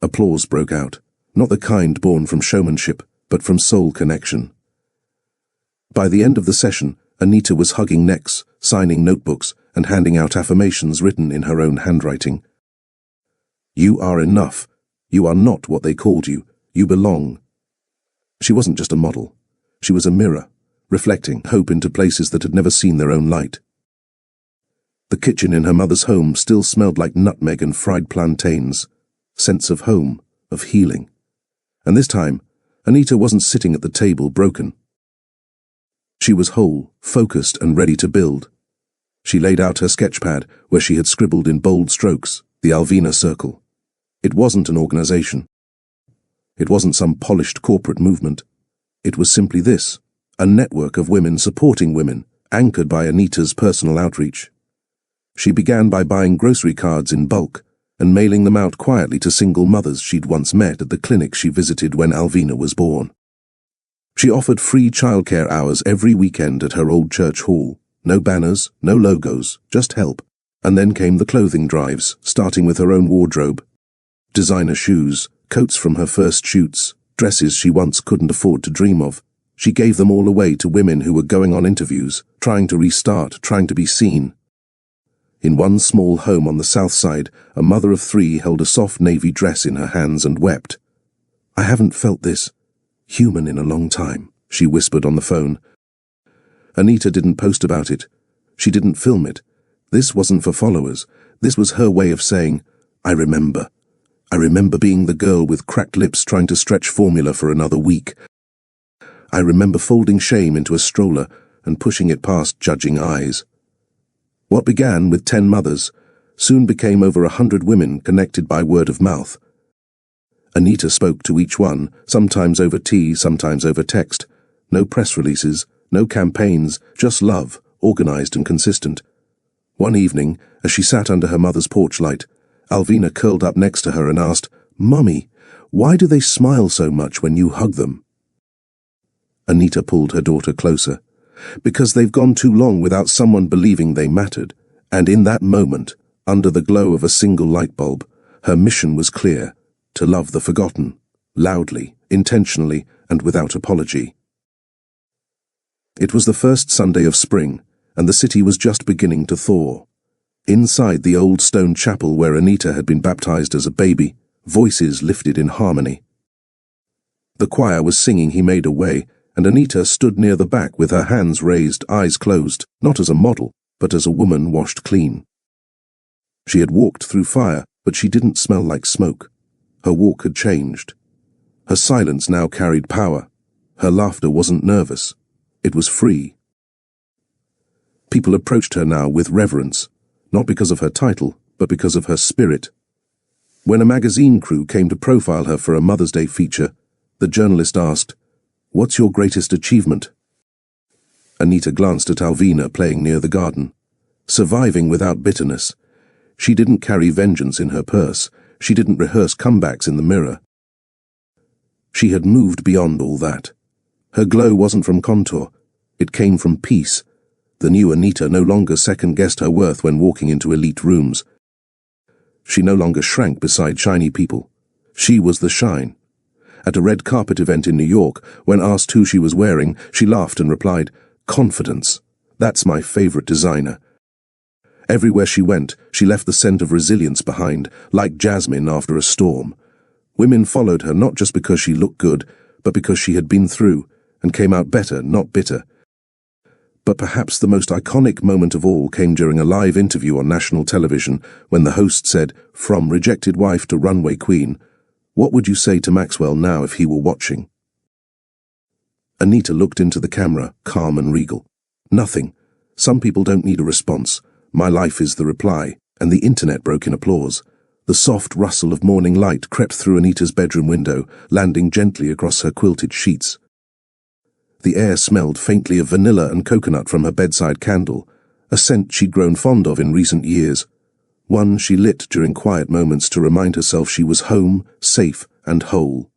Applause broke out, not the kind born from showmanship, but from soul connection. By the end of the session, Anita was hugging necks, signing notebooks, and handing out affirmations written in her own handwriting. You are enough. You are not what they called you. You belong. She wasn't just a model. She was a mirror, reflecting hope into places that had never seen their own light. The kitchen in her mother's home still smelled like nutmeg and fried plantains, scents of home, of healing. And this time, Anita wasn't sitting at the table broken. She was whole, focused, and ready to build. She laid out her sketchpad where she had scribbled in bold strokes, the Alvina Circle. It wasn't an organization. It wasn't some polished corporate movement. It was simply this, a network of women supporting women, anchored by Anita's personal outreach. She began by buying grocery cards in bulk and mailing them out quietly to single mothers she'd once met at the clinic she visited when Alvina was born. She offered free childcare hours every weekend at her old church hall. No banners, no logos, just help. And then came the clothing drives, starting with her own wardrobe. Designer shoes, coats from her first shoots, dresses she once couldn't afford to dream of. She gave them all away to women who were going on interviews, trying to restart, trying to be seen. In one small home on the south side, a mother of 3 held a soft navy dress in her hands and wept. "I haven't felt this human in a long time," she whispered on the phone. Anita didn't post about it. She didn't film it. This wasn't for followers. This was her way of saying, "I remember. I remember being the girl with cracked lips trying to stretch formula for another week. I remember folding shame into a stroller and pushing it past judging eyes." What began with 10 mothers soon became over 100 women connected by word of mouth. Anita spoke to each one, sometimes over tea, sometimes over text. No press releases, no campaigns, just love, organized and consistent. One evening, as she sat under her mother's porch light, Alvina curled up next to her and asked, "Mummy, why do they smile so much when you hug them?" Anita pulled her daughter closer. "Because they've gone too long without someone believing they mattered." And in that moment, under the glow of a single light bulb, her mission was clear: to love the forgotten, loudly, intentionally, and without apology. It was the first Sunday of spring, and the city was just beginning to thaw. Inside the old stone chapel where Anita had been baptized as a baby, voices lifted in harmony. The choir was singing "He Made a Way," and Anita stood near the back with her hands raised, eyes closed, not as a model, but as a woman washed clean. She had walked through fire, but she didn't smell like smoke. Her walk had changed. Her silence now carried power. Her laughter wasn't nervous. It was free. People approached her now with reverence, not because of her title, but because of her spirit. When a magazine crew came to profile her for a Mother's Day feature, the journalist asked, "What's your greatest achievement?" Anita glanced at Alvina playing near the garden. Surviving without bitterness. She didn't carry vengeance in her purse. She didn't rehearse comebacks in the mirror. She had moved beyond all that. Her glow wasn't from contour. It came from peace. The new Anita no longer second-guessed her worth when walking into elite rooms. She no longer shrank beside shiny people. She was the shine. At a red carpet event in New York, when asked who she was wearing, she laughed and replied, "Confidence. That's my favorite designer." Everywhere she went, she left the scent of resilience behind, like jasmine after a storm. Women followed her not just because she looked good, but because she had been through, and came out better, not bitter. But perhaps the most iconic moment of all came during a live interview on national television when the host said, "From rejected wife to runway queen, what would you say to Maxwell now if he were watching?" Anita looked into the camera, calm and regal. "Nothing. Some people don't need a response. My life is the reply," and the internet broke in applause. The soft rustle of morning light crept through Anita's bedroom window, landing gently across her quilted sheets. The air smelled faintly of vanilla and coconut from her bedside candle, a scent she'd grown fond of in recent years, one she lit during quiet moments to remind herself she was home, safe, and whole.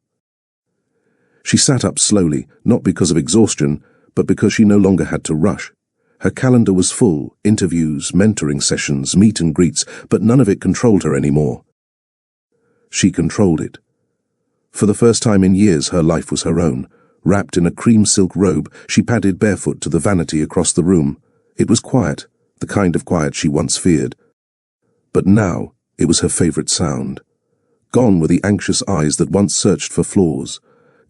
She sat up slowly, not because of exhaustion, but because she no longer had to rush. Her calendar was full, interviews, mentoring sessions, meet and greets, but none of it controlled her anymore. She controlled it. For the first time in years, her life was her own. Wrapped in a cream silk robe, she padded barefoot to the vanity across the room. It was quiet, the kind of quiet she once feared. But now, it was her favorite sound. Gone were the anxious eyes that once searched for flaws.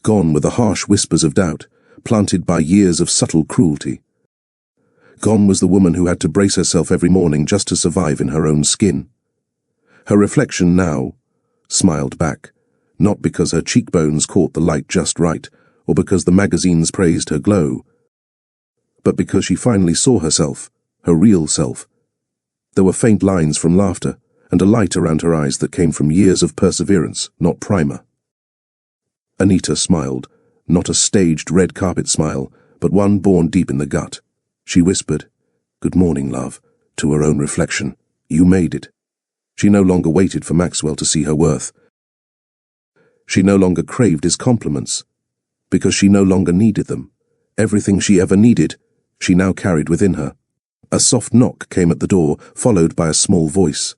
Gone were the harsh whispers of doubt, planted by years of subtle cruelty. Gone was the woman who had to brace herself every morning just to survive in her own skin. Her reflection now smiled back, not because her cheekbones caught the light just right, or because the magazines praised her glow, but because she finally saw herself, her real self. There were faint lines from laughter, and a light around her eyes that came from years of perseverance, not primer. Anita smiled, not a staged red carpet smile, but one born deep in the gut. She whispered, "Good morning, love," to her own reflection. You made it. She no longer waited for Maxwell to see her worth. She no longer craved his compliments, because she no longer needed them. Everything she ever needed, she now carried within her. A soft knock came at the door, followed by a small voice.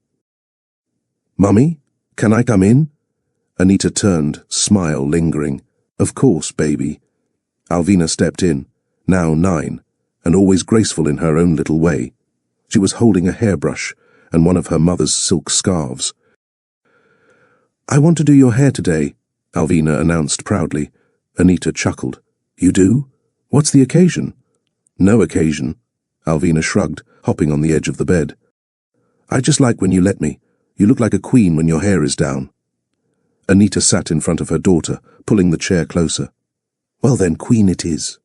"Mummy, can I come in?" Anita turned, smile lingering. "Of course, baby." Alvina stepped in, now 9, and always graceful in her own little way. She was holding a hairbrush and one of her mother's silk scarves. "I want to do your hair today," Alvina announced proudly. Anita chuckled. "You do? What's the occasion?" "No occasion," Alvina shrugged, hopping on the edge of the bed. "I just like when you let me. You look like a queen when your hair is down." Anita sat in front of her daughter, pulling the chair closer. "Well then, queen it is."